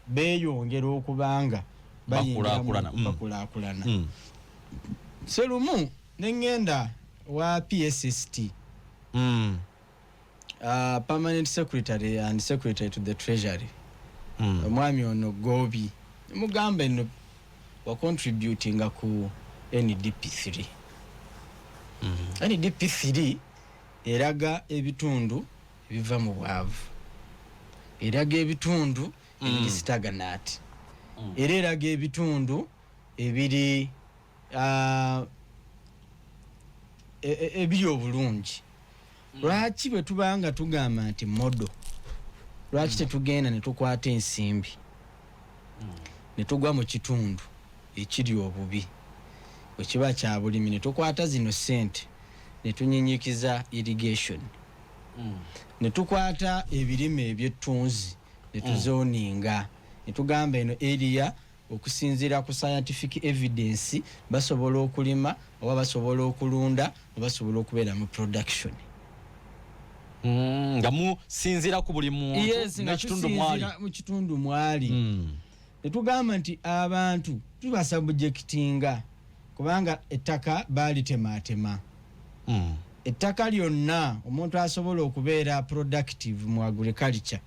beeyongera okubanga bakulaakulana serumu nengenda wa PSST permanent secretary and secretary to the treasury omwami ono Gobi mugamba eno wa contributing ku NDP3 NDP3 eraga ebitundu ebiva mu bwavu eraga ebitundu ebiri stagnant era eraga ebitundu ebiri ebiri obulungi lwaki bwe tubanga tugamba nti modo lwaki tetugenda ne tukwata ensimbi ne tugwa mu kitundu ekiri obubi bwekiba kya bulimi ne tukwata zino sente ne tunyinyikiza irrigation ne tukwata ebirime ebyettunzi ne tuzoninga ne tugamba eno area okusinziira ku scientific evidence basobola okulima oba basobola okulunda oba basobola okubeera mu production nga musinziira ku buli muntu mu kitundu mwali ne tugamba nti abantu tubasubjectinga kubanga ettaka baalitemaatema ettaka lyonna omuntu asobola okubeera productive mu agriculture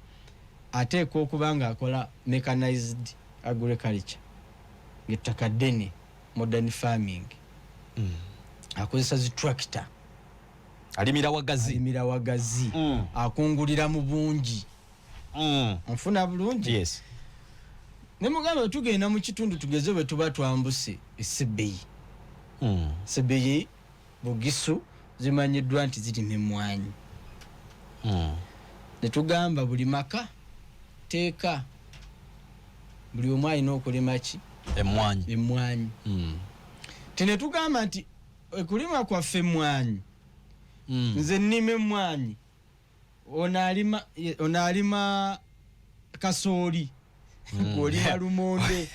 ateeka okuba nga akola mechanized agriculture ng'ettaka ddene modern farming akozesa zi tractor alimira wagazi akungulira mu bungi nfuna bulungi yes ne mugamba tugenda mu kitundu tugeze bwe tuba twambuse esebeyi sebeyi Bugisu zimanyiddwa nti zirima emmwanyi ne tugamba buli maka teeka buli omu alina okulima ki emmwanyi tene tugamba nti ekulima kwaffe emmwanyi nze nnima emmwanyi ono alima kasooli olima lumonde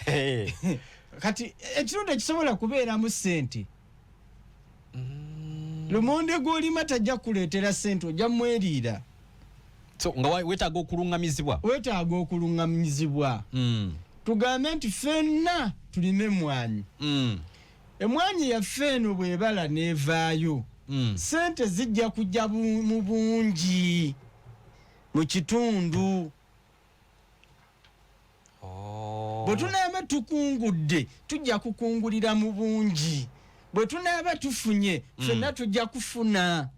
kati ekitundu ekisobola kubeeramu ssente lumonde gw'olima tajja kuleetera ssente ojja mweriira so nga wetaaga okulungamizibwa tugambe nti ffenna tulime emmwanyi emmwanyi yaffe eno bw'ebala n'evaayo ssente zijja kujja mu bungi mu kitundu bwe tunaaba tukungudde tujja kukungulira mu bungi bwe tunaaba tufunye ffenna tujja kufuna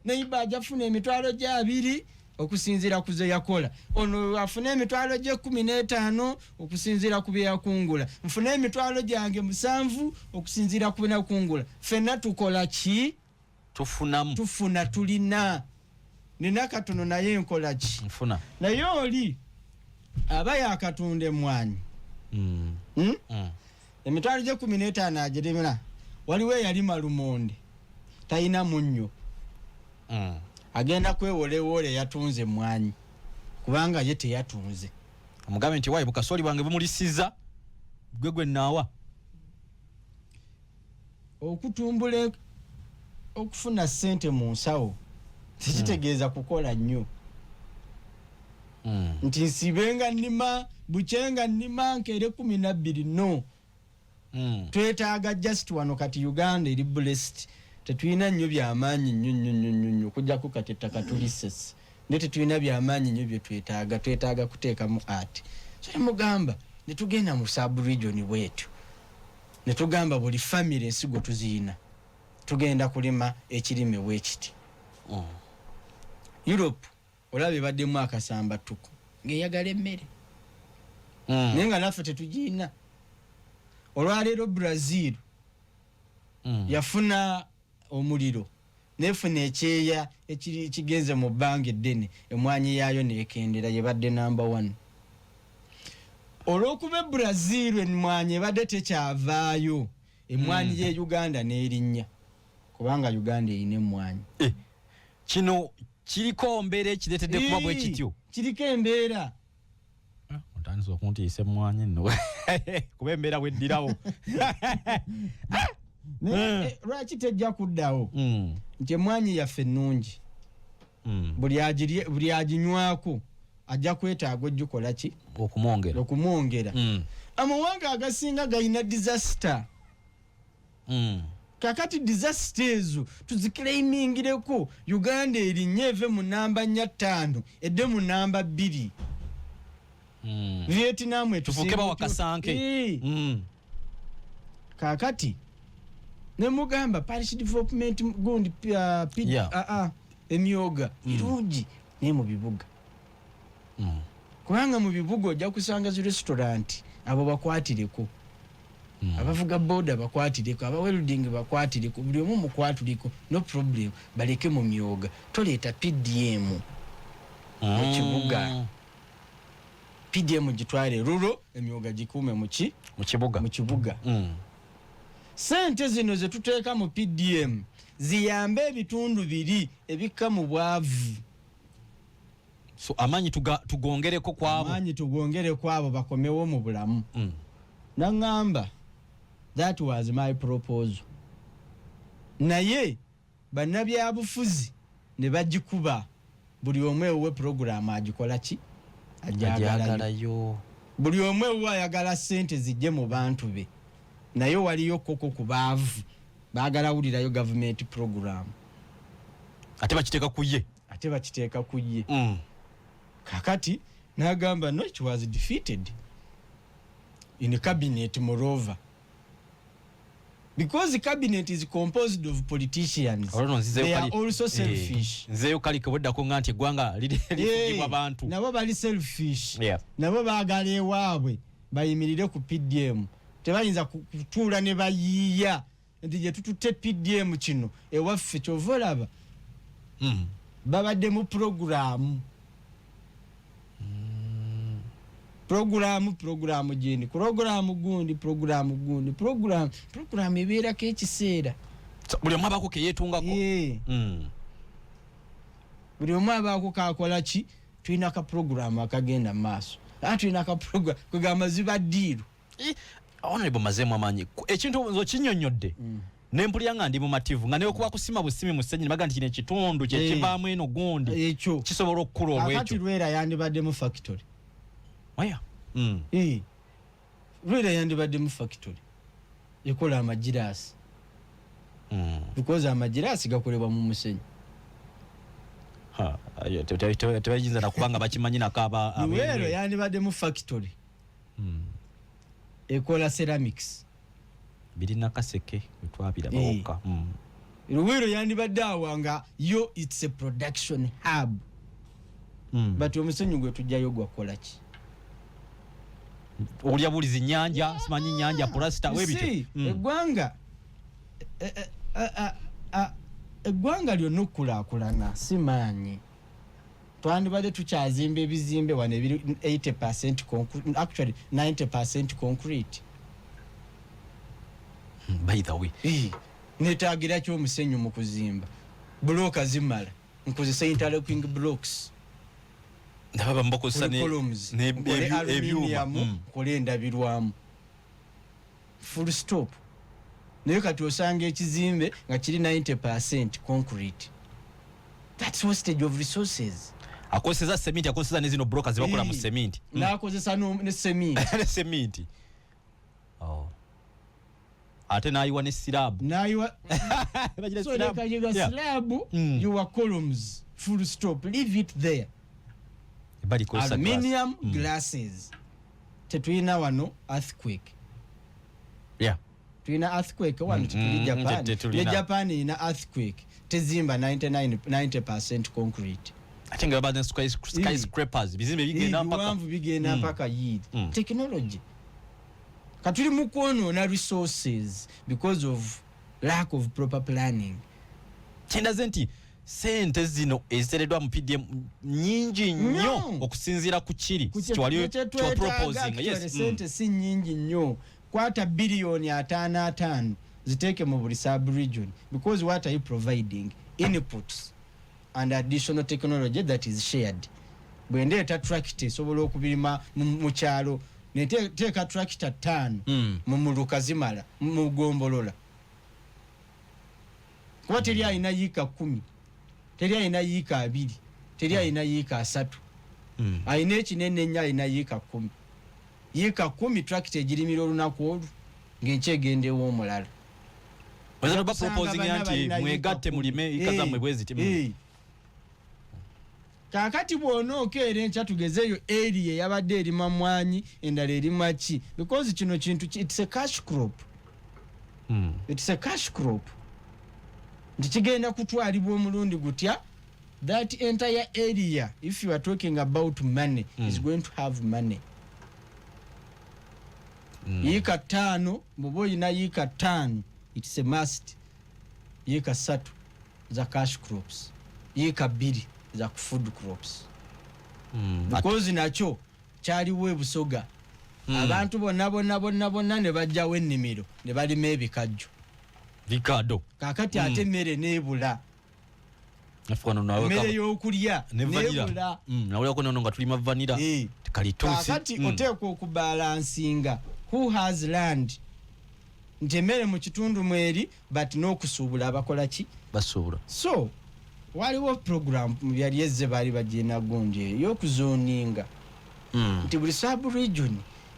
neiba ajja kufuna emitwalo gye 2 okusinziira ku ze yakola ono afuna emitwalo gye 15 okusinziira ku bye yakungula nfuna emitwalo gyange 7 okusinziira ku bye nakungula ffenna tukola ki tufuna tulina nina katono naye nkola ki naye oli aba yakatunda emmwanyi emitwalo gye 15 agirimira waliwo eyalima lumonde talina munnyo agenda kwewolewoole yatunze emmwanyi kubanga ye teyatunze omugambe nti wayi bukasooli bwange bumulisiza gwe naawa okutumbula okufuna ssente mu nsawo tikitegeeza kukola nnyo nti nsibenga nnima bucenga nnima nkeere 12 no twetaaga just wano kati Uganda eri blessed tetulina nnyo byamaanyi nnyo kujjaku kati ettaka tulisesi ne tetulina byamaanyi nnyo bye twetaaga kuteekamu ati so mugamba ne tugenda mu sub-region bwetu ne tugamba buli family ensigo tuziyina tugenda kulima ekirime bwekiti Europe olabe baddemu akasamba tuko ng'eyagala emmere naye nga naffe tetugiyina olwaleero Brazil yafuna omuliro nefuna ekyeya kigenze mu bbanga eddene emmwanyi yaayo neekendera yebadde number 1 olw'okuba Brazil emmwanyi ebadde tekyavaayo emmwanyi ye Uganda n'erinnya kubanga Uganda erina emmwanyi kino kiriko mbeera ekireetedde kuba bwe kityo kiriko embeera otandise okuntiisa emmwanyi nno kuba embeera bweddirawo lwaki tejja kuddawo nti emmwanyi yaffe ennungi buli aginywako ajja kwetaaga ojjukola ki okumwongera amawanga agasinga galina disaster kakati disaster ezo tuziclaimingireko Uganda erinnya eve mu namba 5 edde mu namba 2 Vietnam tufuke bawakasanke kakati ne mugamba parish development gundi emyoga irungi ne mu bibuga kubanga mu bibuga ojja kusanga zi restaurant abo bakwatireko abavuga boda bakwatireko abawelding bakwatireko buli omu mukwatireko no problem baleke mu myoga toleeta PDM mu kibuga PDM gitwale rulo emyoga gikuume mu kibuga sente zino ze tuteeka mu PDM ziyambe ebitundu biri ebikka mu bwavu so amanyi tugongereko kwabo bakomewo mu bulamu nangamba that was my proposal naye bannabyabufuzi ne bagikuba buli omwe owe program agikola ki ajagalayo buli omwe owe ayagala sente zijje mu bantu be naye waliyo koko ku baavu baagala wulirayo government program ate bakiteeka ku ye kakati nagamba no, it was defeated in cabinet moreover because the cabinet is composed of politicians. They are also selfish. Nzeyo kalike bodda ko nganti gwanga lifugibwa abantu. Nabo bali selfish. Nabo baagala ewaabwe bayimirire ku PDM. Tebayinza kutuula ne bayiya nti je tutute PDM kino ewaffe kyovolaba. Babadde mu program. Program jini program ebeera ke ekiseera buli omu abaako ke yeetungako buli omu abaako kakola ki tulina ka program akagenda maaso tulina ka program kugamba ziba ddiiru honorable Mazemu amanyi ekintu nzo kinyonyodde nempulya nga ndi mu mativu nga neyokuba kusima busimi musenyi baga nti kino ekitundu kyekivaamu eno gundi ekyo kisobola okukola olwekyo akati lwera yandibadde mu factory Waya. Lwera yandibadde mu factory ekola amagirasi because amagirasi gakolebwa mu musenyi tebayinza nakubanga bakimanyi nakaba Lwera yandibadde mu factory ekola ceramics birina kaseke twabira bawoka Lwera yandibadde awanga yo it's a production hub but omusenyi gwe tujjayo gwakola ki olya bulizi nyanja simanyi nyanja plasta webito eggwanga eggwanga lyonnokkulaakulana simanyi twandibadde tukyazimba ebizimbe wano ebiri 80% concrete, actually 90% concrete by the way netaagira ky'omusenyu mu kuzimba bulooka zimala nkozesa interlocking blocks ndababa mbokosa ebyuma kole endabirwamu full stop naye kati osanga ekizimbe nga kiri 90% concrete. That's wastage of resources. Akozesa cement, akozesa nezino brokers bakola mu cement n'akozesa ne cement ne cement ate nayiwa ne slab nayiwa so slab your columns full stop, leave it there. Aluminium glasses. Tetulina wano earthquake. Tulina earthquake wano tuli Japan. Ne Japan ina earthquake. Tezimba 90% concrete. Ate nga baden skyscrapers bizimbe bigenda mpaka yidi. Technology. Katuli mu kwonoona resources because of lack of proper planning. Kyendaze nti sente zino eziteredwa mu PDM nyingi nnyo okusinzira ku kiri twali proposing. Yes, sente si nyingi nnyo. Kwata billion 5 ziteke mu buli sub region, because what are you providing? Inputs and additional technology that is shared. Bwendeeta tractor sobola okubirima mu kyalo neteka tractor 5 mu muluka zimala mu gombolola. Kwa teri ayina yika 10, teri ayina yika 2, teri ayina yika 3. Ayina ekinene nnyo ayina yika 10. Yika 10 tractor egirimira olunaku olwo ng'ekyegendewo omulala. Wazano ba proposing yanti mwegatte mulime ikaza mwebwezi kakati bwona okere ncha tugezeyo area yabadde erima mwanyi endala erima ki, because kino kintu it's a cash crop. It's a cash crop. Ndichigenda kutwalibwa omulundi gutya. That entire area, if you are talking about money, is going to have money. Yika 5 mubo ina yika 5 it's a must. Yika 3 za cash crops, yika 2 za food crops. Because nacho kyaliwo ebusoga. Abantu bonna ne bajjawo ennimiro ne balima ebikajjo vikado kakati ate mmere nebula mmere y'okulya nebula nawulako nono nga tulima vanira kalituusi kakati oteekwa okubalansinga who has land nti emmere mu kitundu mweri but n'okusuubula abakola ki basuubula so waliwo program yali ezze baali bagenda gundi ey'okuzoninga nti buli sub region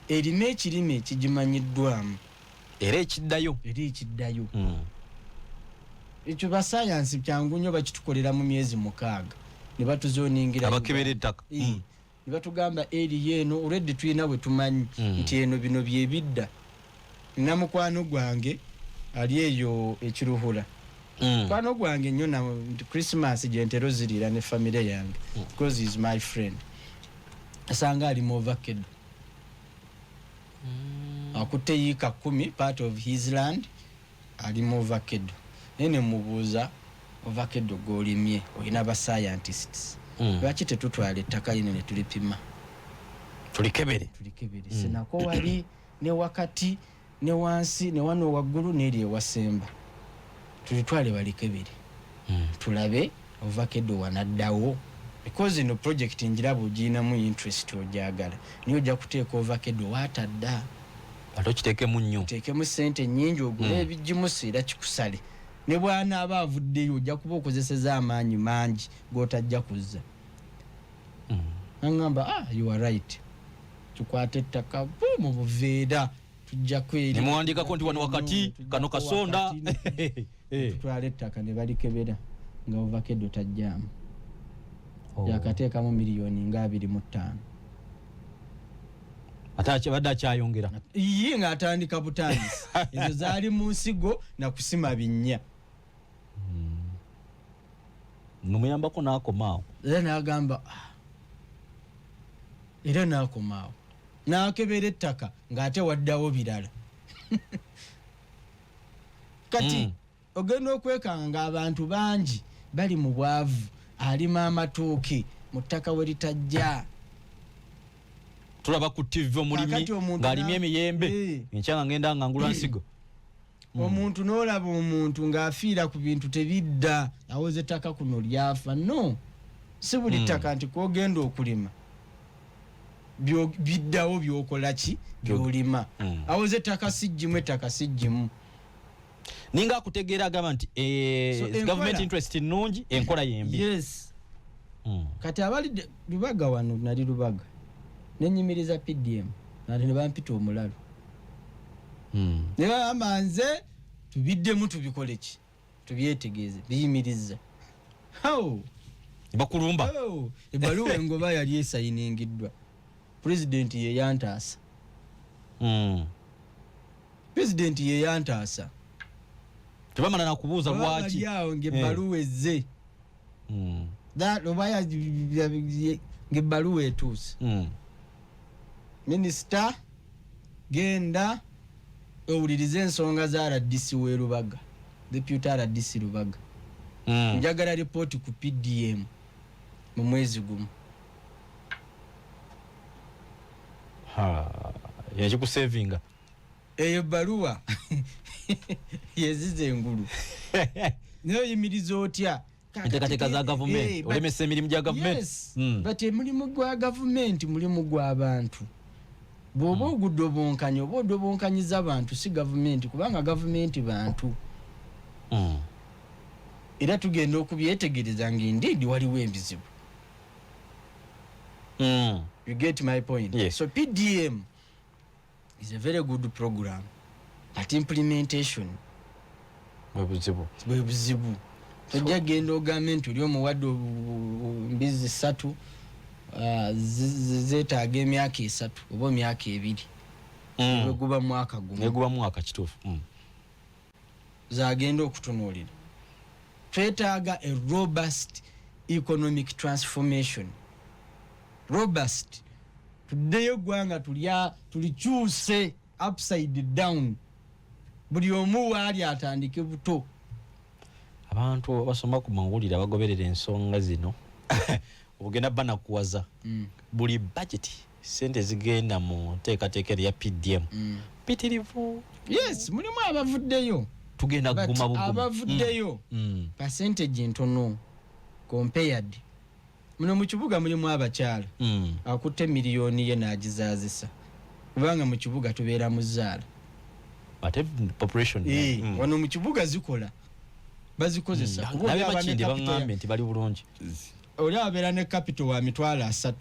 erime ekirime kigimanyiddwamu era ekiddayo ekyo basayansi kyangu nnyo bakitukolera mu myezi 6 ne batuzoningira abakebera ettaka ne batugamba eri yeeno already tulina bwe tumanyi nti eno bino byebidda nina mukwano gwange ali eyo ekiruhula mukwano gwange nnyo na Christmas gyentero zirira ne family yange because he is my friend asanga ali mu ovacado akutte yika 10 part of his land ali mu ovacado nene mubuuza ovacado golimye olina ba scientists lwaki tetutwala ettaka lino ne tulipima tulikebere sinako wali ne wakati ne wansi ne wano waggulu n'eri ewasemba tulitwale balikebere tulabe ovacado wanaddawo because ino project njirabu ginamu interest ojagala niyo ojja kuteeka ovacado watadda atokiteekemu nnyo teekemu sente nnyingi ogule ebigimusi era kikusale ne bwana aba avuddeyo ojja kuba okozeseza amaanyi mangi g'otajja kuzza aŋŋamba you are right tukwate ettaka mu buveera tujja kweri ne muwandiikako nti wano wakati kano kasonda tutwala ettaka ne balikebera nga ovacado tajjaamu yakateekamu miliyoni nga 25 badde akyayongera ye ng'atandika butandisi ezo zaali mu nsigo na kusima binnya nomuyambako n'akomaawo era n'akomaawo n'akebera ettaka ng'ate waddawo birala kati ogenda okwekanga ng'abantu bangi bali mu bwavu alima amatooke mu ttaka we litajja tulaba ku TV omulimi ng'alimye emiyembe enkyanga ngenda nga ngula nsigo omuntu n'olaba omuntu ng'afiira ku bintu tebidda awoze ettaka kuno lyafa no si buli ttaka nti kwogenda okulima biddawo byokola ki byolima awoze ettaka sijjimu ninga akutegeera agamba nti government interest nnungi enkola yembi yes kati abali Lubaga wano nali Lubaga nenyimiriza PDM nali ne bampita omulalo ne bamba nze tubiddemu tubikole ki tubyetegeeze biyimiriza bakulumba ebbaluwa engoba yali esayiningiddwa president ye yantaasa tebamala nakubuuza lwaki yawo ng'ebbaluwa ezze oba ng'ebbaluwa etuuse minisita genda owulirize ensonga za RDC w'e Lubaga deputy RDC Lubaga njagala ripooti ku PDM mu mwezi gumu yakikusevinga eyo ebbaluwa yezize engulu nayo yimiriza otya enteekateeka za gavumenti olemesa emirimu gya gavumenti but emulimu gwa gavumenti mulimu gw'abantu bw'oba ogudde obunkanyi oba odobonkanyiza abantu si gavumenti kubanga gavumenti bantu era tugenda okubyetegereza ng'indeedi waliwo embizibu you get my point so PDM is a very good program at implementation bwe buzibu tojja genda ogambe nti oli omuwadde mbizi 3 zeetaaga emyaka 3 oba emyaka 2 weguba mwaka gumu neguba mwaka kituufu zagenda okutunuulira twetaaga a robust economic transformation robust tuddeyo eggwanga tulikyuse upside down buli omu waali atandike buto. Abantu basoma ku mawulire abagoberera ensonga zino obugenda bana kuwaza buli budget sente zigenda mu teekateeka ya PDM pitirivu. Yes, mulimu abavuddeyo tugenda kuguma buguma abavuddeyo percentage ntono compared. Muno mu kibuga mulimu abakyala akutte miliyoni ye n'agizaazisa kubanga mu kibuga tubeera mu zzaala ate population wano mu kibuga zikola bazikozesa nabe bakindi bangambe nti bali bulungi oli abeera ne capital wa mitwalo 3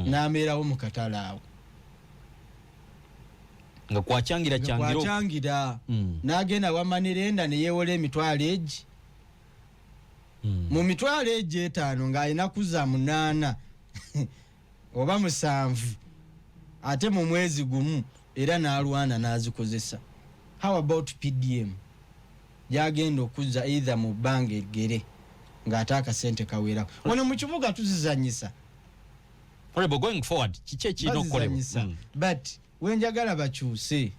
n'ameerawo mu katale awo nga kwacyangira n'agenda wamanirenda ne yeewola emitwalo egi mu mitwalo egi 5 ng'alina kuza 8 oba 7 ate mu mwezi gumu era n'alwana n'azikozesa. How about PDM? Yagenda okuza either mu bbanga eggere ng'ate akasente kaweerako. Wano mu kibuga tuzizanyisa. Honorable, going forward kiki ekirina okukolebwa? But wenjagala bakyuse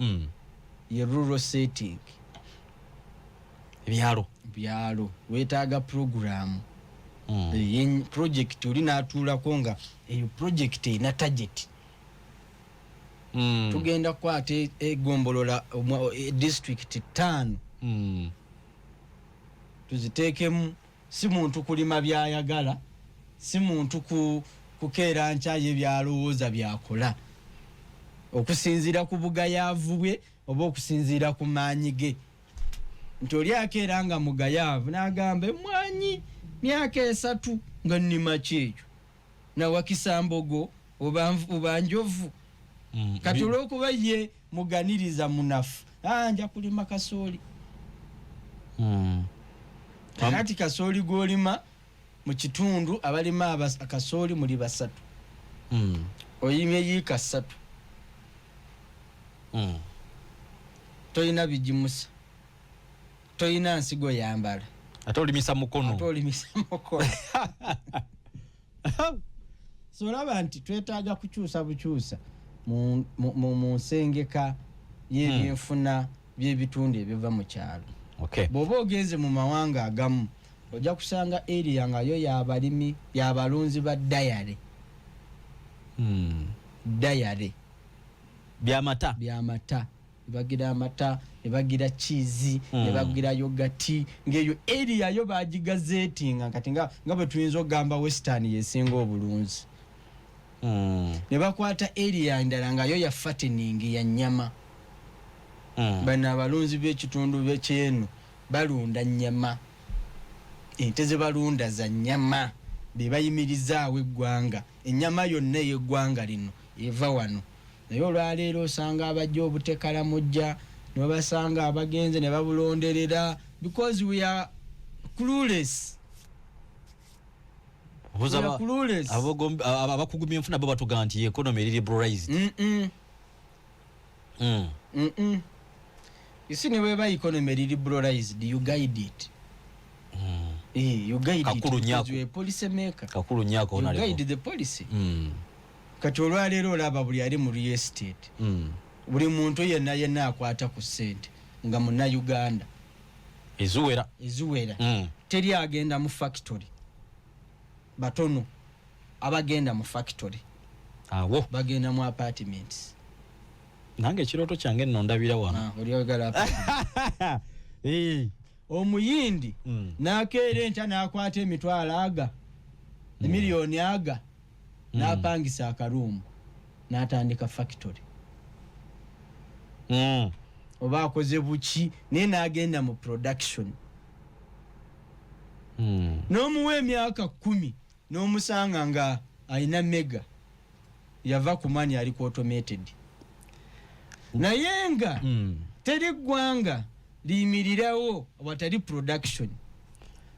ye rural setting. Byalo weetaaga program project oli n'atuulako nga eyo project erina target. Tugenda kwata egombolola district 5 tuziteekemu, si muntu kulima byayagala, si muntu kukeera nkyaye byalowooza byakola okusinziira ku bugayaavu bwe oba okusinziira ku maanyi ge. Nti oli akeera nga mugayaavu n'agamba emwanyi myaka 3 nga nnima kyekyo nawakisa mbogo oba njovu kati olw'okuba ye muganiriza munafu nja kulima kasooli. Kati kasooli gw'olima mu kitundu abalima akasooli muli 3 oyimye yiika 3 toyina bigimusa toyina nsigo yambala ate olimisa mukono so olaba nti twetaaga kukyusa bukyusa mu nsengeka y'ebyenfuna by'ebitundu ebiva mu kyalo. Bw'oba ogenze mu mawanga agamu ojja kusanga area nga yo y'abalimi y'abalunzi ba dayare byamata bagira amata ne bagira cheese ne bagira yogati ng'eyo area yo bagigazetinga kati nga bwe tuyinza okugamba western yesinga obulunzi. Ne bakwata area endala nga yo ya fattening ya nnyama. Bano abalunzi b'ekitundu ky'eno balunda nnyama, ente ze balunda za nnyama be bayimirizaawo eggwanga. Ennyama yonna ey'eggwanga lino eva wano. Naye olwaleero osanga abajja obutekalamujja ne basanga abagenze ne babulonderera because we are clueless. Abakugumya enfuna bo batuga nti economy eri liberalized. You see, never economy liberalized, you guide it. You guide it because you're a policy maker. You guide the policy. Kati olwaleero olaba buli ali mu real estate. Buli muntu yenna akwata ku ssente nga munna Uganda. Ezuwera. Teri agenda mu factory. Batono abagenda mu factory. Bagenda mu apartments. Nange ekirooto kyange nno ndabira wano. Oli oyagala omuyindi n'akeera enkya n'akwata emitwalo aga emiliyoni aga n'apangisa akaruumu n'atandika factory. Oba akoze buki naye n'agenda mu production. N'omuwa emyaka 10 n'omusanga nga alina mega yava ku mani ali ku automated. Naye nga teri ggwanga liyimirirawo watali production.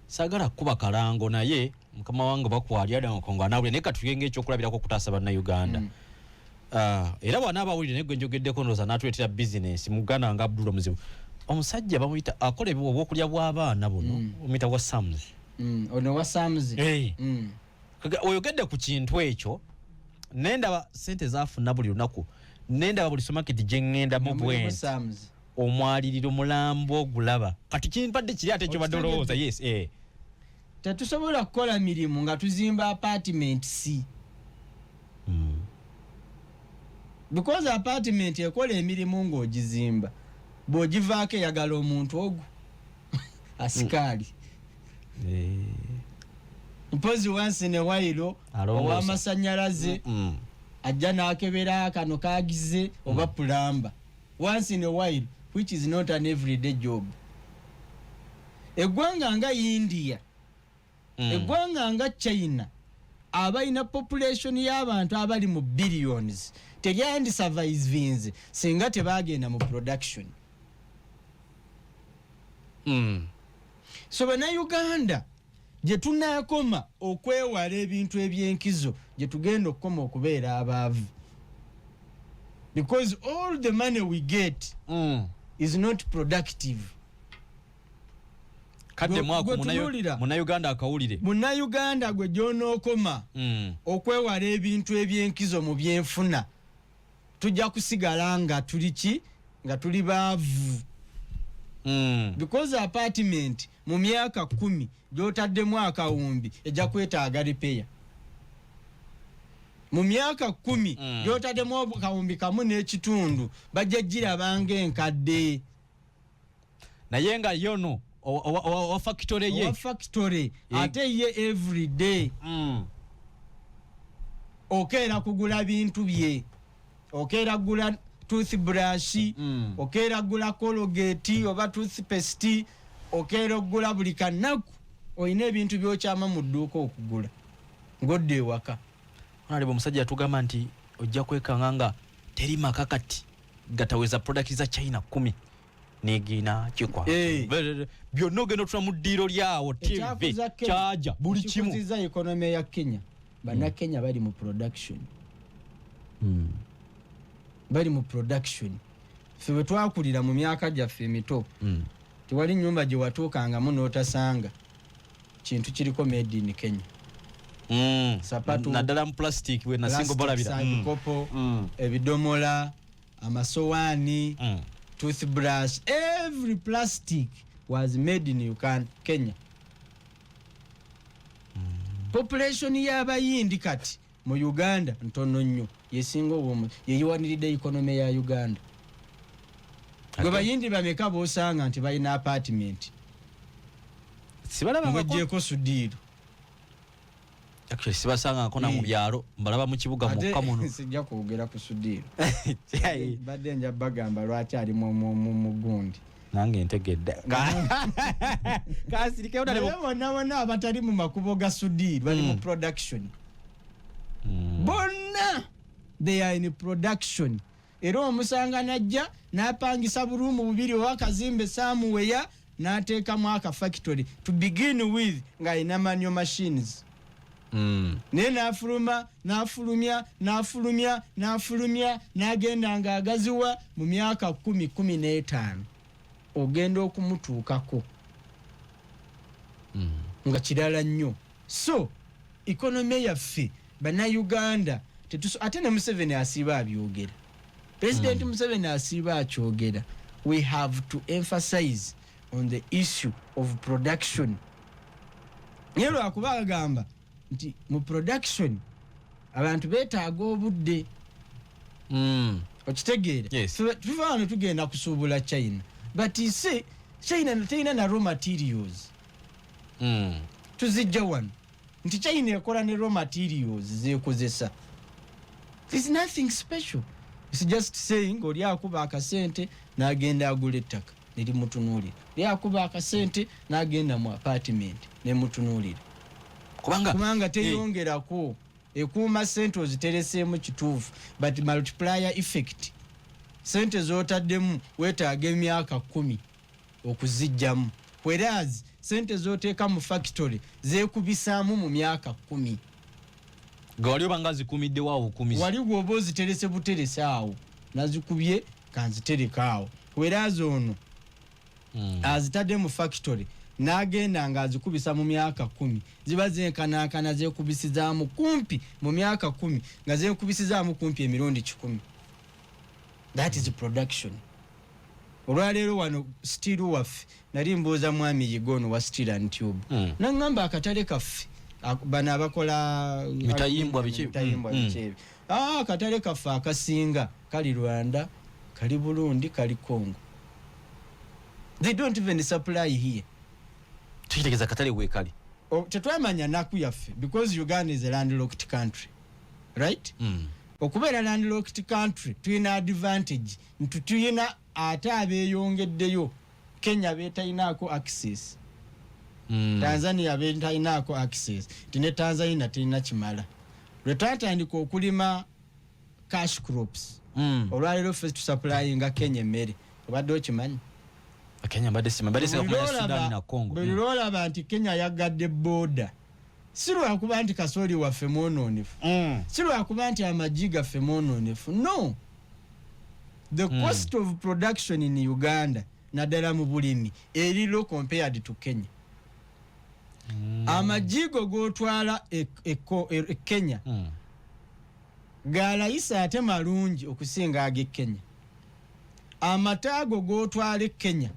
Sagala kuba kalango naye mukama wange bakwali adankongo anawule ne katuyenge ekyokulabirako kutaasa banna Uganda. Era wanaabawulire negwe njogeddeko ndoza n'atuleetera business muganda nga Abdul Muzibu. Omusajja bamuyita akola ebyokulya bw'abaana buno omuyita wa Sams. Ono wa Sams. Oyogedde ku kintu ekyo nendaba sente zaafuna buli lunaku nenda buli supermarket jengenda mu bwent omwaliriro mulambo ogulaba kati kimpadde kiri ate kyo badolooza yes tetusobola kukola mirimu nga tuzimba apartment C because apartment ekola emirimu ng'ogizimba bw'ogivaako eyagala omuntu ogwo asikaali mpozi wansi ne wairo ow'amasannyalaze ajja n'akebera kano kaagize oba pulamba once in a while which is not an everyday job. Eggwanga nga India eggwanga nga China abalina population y'abantu abali mu billions tegyandi survives singa tebagenda mu production. So bana Uganda gye tunakoma okwewala ebintu ebyenkizo gye tugenda okukoma okubeera abaavu because all the money we get is not productive. Kadde mwako muna Uganda akawulire muna Uganda gwe gy'onookoma okwewala ebintu ebyenkizo mu byenfuna tujja kusigala nga tuli ki nga tuli baavu. Because apartment mu myaka 10 gy'otaddemu akawumbi ejja kwetaaga repair. Mu myaka 10 gy'otaddemu akawumbi kamu n'ekitundu bajja girabanga enkadde. Naye nga yono o factory ye o factory ate ye every day okeera kugula bintu bye okeera gula toothbrush okeera gula Colgate oba toothpaste okeera gula buli kanaku oyina ebintu byokyama mu dduuka okugula ngodde ewaka. Nalibo musajja atugamba nti ojja kwekanga nga teri makakati gataweza product za China 10 negina chikwa byonna ogenda tula mu ddiiro lyawo TV charger buli kimu kikuziza economy ya Kenya. Bana Kenya bali mu production bali mu production. Ffe twakulira mu myaka gyaffe emito tiwali nyumba gye watuukangamu n'otasanga kintu kiriko made in Kenya. Sapatu naddala mu plastic we nasingo bolabira kopo ebidomola amasowaani toothbrush every plastic was made in Kenya. Population y'abayindi kati mu Uganda ntono nnyo yesinga obwomu yeyiwaniridde economy ya Uganda. Gwe bayindi bameka boosanga nti balina apartment sibalaba ng'ogyeko sudiiro. Actually sibasanga nkona mu byalo mbalaba mu kibuga mukka muno sijja kwogera ku sudiiro badde nja bagamba lwaki ali mu gundi nange ntegedde kasirike bonna abatali mu makubo ga sudiiro bali mu production bonna they are in production. Era omusanga najja n'apangisa burumu bubiri wakazimbe samuweya n'ateekamu aka factory to begin with nga ina manual machines. Ne n'afulumya n'agenda nga agaziwa mu myaka 10-15 ogenda okumutuukako nga kirala nnyo. So economy yaffe bana Uganda ate ne Museveni asiiba abyogera. President Museveni asiiba akyogera. We have to emphasize on the issue of production. Nyero akuba agamba nti mu production abantu beetaaga obudde. Okitegeera? Yes. Tuvaano tugenda kusuubula China. But you see, China teyina na raw materials. Tuzijja wano. Nti China ekola ne raw materials zeekozesa. There's nothing special. It's just saying oli akuba akasente n'agenda agula ettaka neri mutunuulira. Oli akuba akasente n'agenda mu apartment ne mutunuulira. Kubanga teyongerako ekuuma sente ozitereseemu kituufu but multiplier effect. Sente z'otaddemu weetaaga emyaka 10 okuzijjamu. Whereas sente z'oteeka mu factory zeekubisaamu mu myaka 10. Gawali obanga zikumidde waawo 10. Wali gwoba oziterese buterese awo nazikubye kanzitereka awo. Whereas ono azitadde mu factory n'agenda nga azikubisa mu myaka 10 ziba zenkanankana zeekubisizaamu kumpi mu myaka 10 nga zeekubisizaamu kumpi emirundi 10. That is production. Olwaleero wano steel waffe nali mbuuza mwami Yigono wa Steel and Tube. Nangamba akatale kaffe bana abakola mitayimbwa biki. Akatale kaffe akasinga kali Rwanda, kali Burundi, kali Congo. They don't even supply here. Tukitegeza katale wekali. Tetwamanya naku yaffe because Uganda is a landlocked country. Right? Okubeera landlocked country tuyina advantage ntutuyina ate abeeyongeddeyo. Kenya beetayinaako access. Tanzania beetayinaako access. Tine Tanzania tulina kimala. Lwe twatandika okulima cash crops. Olwaleero ffe tusupplyinga Kenya emmere. Obadde okimanyi? Kenya badde kumanya Sudan na Congo. Bw'olaba nti Kenya yagadde border. Si lwakuba nti kasooli waffe mwononefu. Si lwakuba nti amagi gaffe mwononefu. No. The cost of production in Uganda naddala mu bulimi eri low compared to Kenya. Amajigo gotwala Kenya galayisa ate malungi okusinga age Kenya. Amatago gotwala Kenya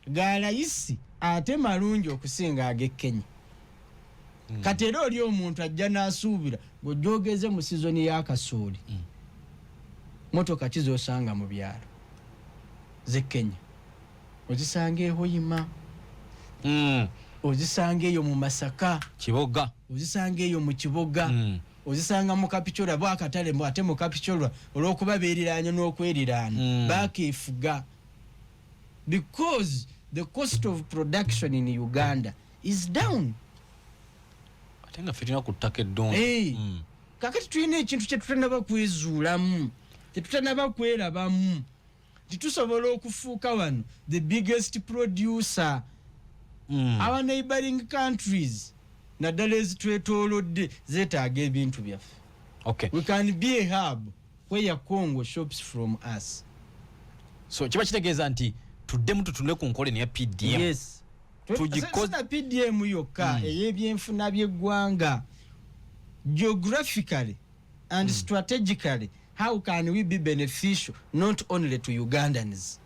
galayisi ate malungi okusinga age Kenya. Katero oli omuntu ajja n'asuubira ng'ojogeze mu sizoni ya kasooli. Motoka kizosanga mu byalo ze Kenya. Ozisanga ehoyima. Ozisanga eyo mu Masaka. Kiboga. Ozisanga eyo mu Kiboga. Ozisanga mu Kapicolo bwakatale ate mu Kapicolo olw'okuba beeriranye n'okwerirana. Bakeefuga. Because the cost of production in Uganda is down. Atenga fitina ku ttaka eddungi. Kakati tulina ekintu kye tutanaba kwezuulamu. Tetutanaba kwerabamu. Titusobola okufuuka wano the biggest producer. Our neighboring countries naddala ezitwetoolodde zeetaaga ebintu byaffe. Okay. We can be a hub where Congo shops from us. So kiba kitegeeza nti tuddemu tutunule ku nkole ya PDM. Yes. Tujikoza PDM yokka ey'ebyenfuna by'eggwanga. Geographically and strategically, how can we be beneficial not only to Ugandans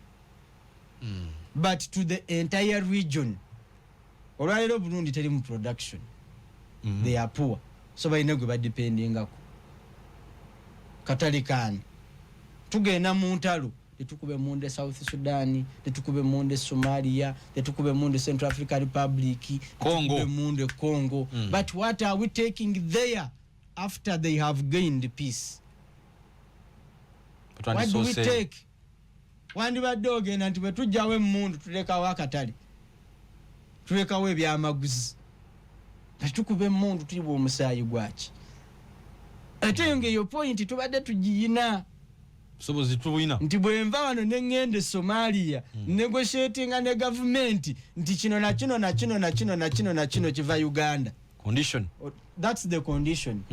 but to the entire region? Olwaleero Burundi teri mu production. They are poor. So balina gwe badependingako. Katali kaani. Tugenda mu ntalo tetukube munde South Sudan, tetukube munde Somalia, tetukube munde Central African Republic, Congo. Munde Congo. But what are we taking there after they have gained peace? What do we take? Wandibadde ogenda nti bwe tujjawo emmundu tulekawo akatale. Tulekawo ebyamaguzi. Tetukube emmundu tuyibwa omusaayi gwaki. Ate ngeyo point tubadde tugiyina. Sobozi tubuyina. Nti bwe nva wano ne ngende Somalia, negotiatinga ne government nti kino na kino na kino na kino na kino na kino kiva Uganda. Condition. That's the condition.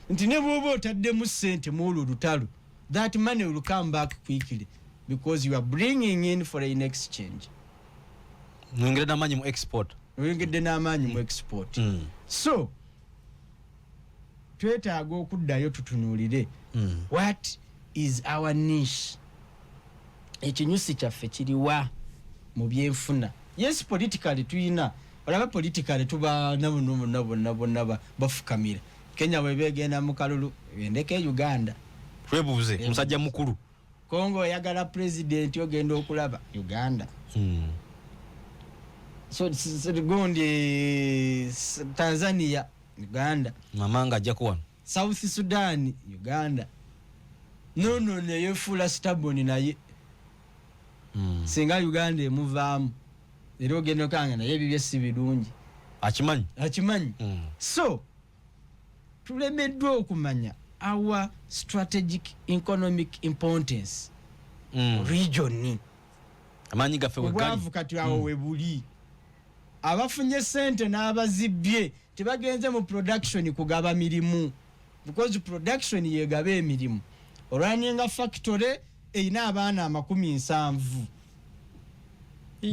Nti ne bw'oba otaddemu ssente mu olwo lutalo, that money will come back quickly because you are bringing in foreign exchange. Ngere n'amaanyi mu export. Ngere n'amaanyi mu export. So twetaaga okuddayo tutunuulire what is our niche. Ekinyusi kyaffe kiriwa mu byenfuna. Yes, politically tuyina. Olaba politically tuba nabo bafukamira. Kenya webegenda mu kalulu endeke Uganda. Twebuuze musajja mukulu. Congo yagala president ogenda okulaba Uganda. So gundi Tanzania Uganda. Mamanga ajja kuwano. South Sudan Uganda. No neyefuula stubborn naye. Singa Uganda emuvaamu era ogenda okanga naye ebibye si birungi. Akimanyi. So tulemeddwa okumanya our strategic economic importance region. Amaanyi gaffe we gali. Obwavu kati awo we buli. Abafunye ssente n'abazibbye tebagenze mu production kugaba mirimu because production yegaba emirimu. Olwaninga factory eyina abaana 70.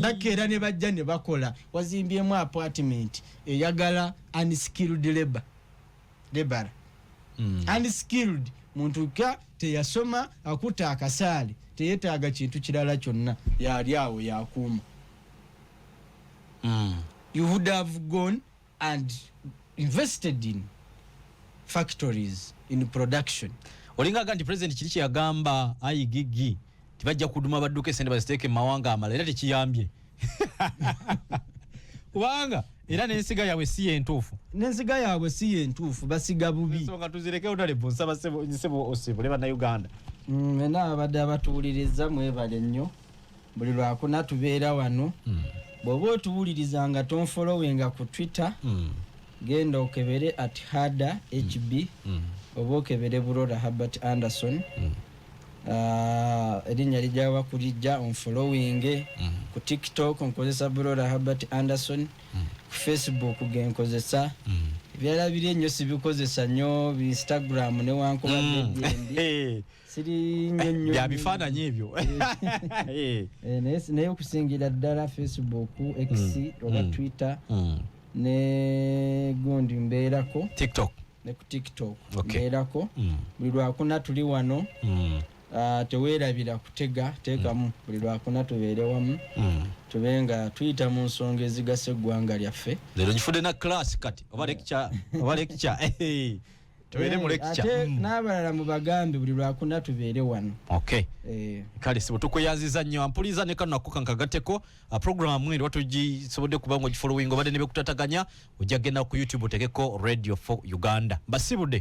Bakeera ne bajja ne bakola wazimbyemu apartment eyagala unskilled labor. Unskilled muntu ka teyasoma akuta akasaali teyetaaga kintu kirala kyonna yali awo yakuuma. You would have gone and invested in factories, in production. Olinga ganti president kiri kyagamba ayigigi tibajja kuduma badduke sente baziteeke mawanga amala era tekiyambye. Wanga era n'ensiga yawe si yentuufu. N'ensiga yawe si yentuufu basiga bubi. So katuzireke utale bonsaba sebo osebo leba na Uganda. Mena abadde abatuwuliriza mwebale nnyo buli lwakuna tubeera wano. Bw'oba otuwulirizanga tonfollowinga ku Twitter genda okebere @hada hb oba okebere Bulola Herbert Anderson. Erinnya lijjawa kulijja onfollowing ku TikTok nkozesa Bulola Herbert Anderson, ku Facebook genkozesa byalabire ennyo sibikozesa nnyo Instagram ne wankubadde siri nnyo bya bifaananyi ebyo naye okusingira ddala Facebook, X oba Twitter ne gundi mbeerako TikTok ne ku TikTok mbeerako buli lwakuna tuli wano. Teweerabira kutega teekamu buli lwakuna tubeere wamu tubenga tuyita mu nsonga ezigasa eggwanga lyaffe. Leero nfudde na class kati oba lecture tubeere mu lecture n'abalala mu bagambi buli lwakuna tubeere wano. Kale sibo tukuyanziza nnyo ampuliza ne kano nakuka nkagatteko program mweri watugisobodde kuba nga ogifollowing obadde ne bekutataganya ojja genda ku YouTube otegeko Radio 4 Uganda. Mbasibudde.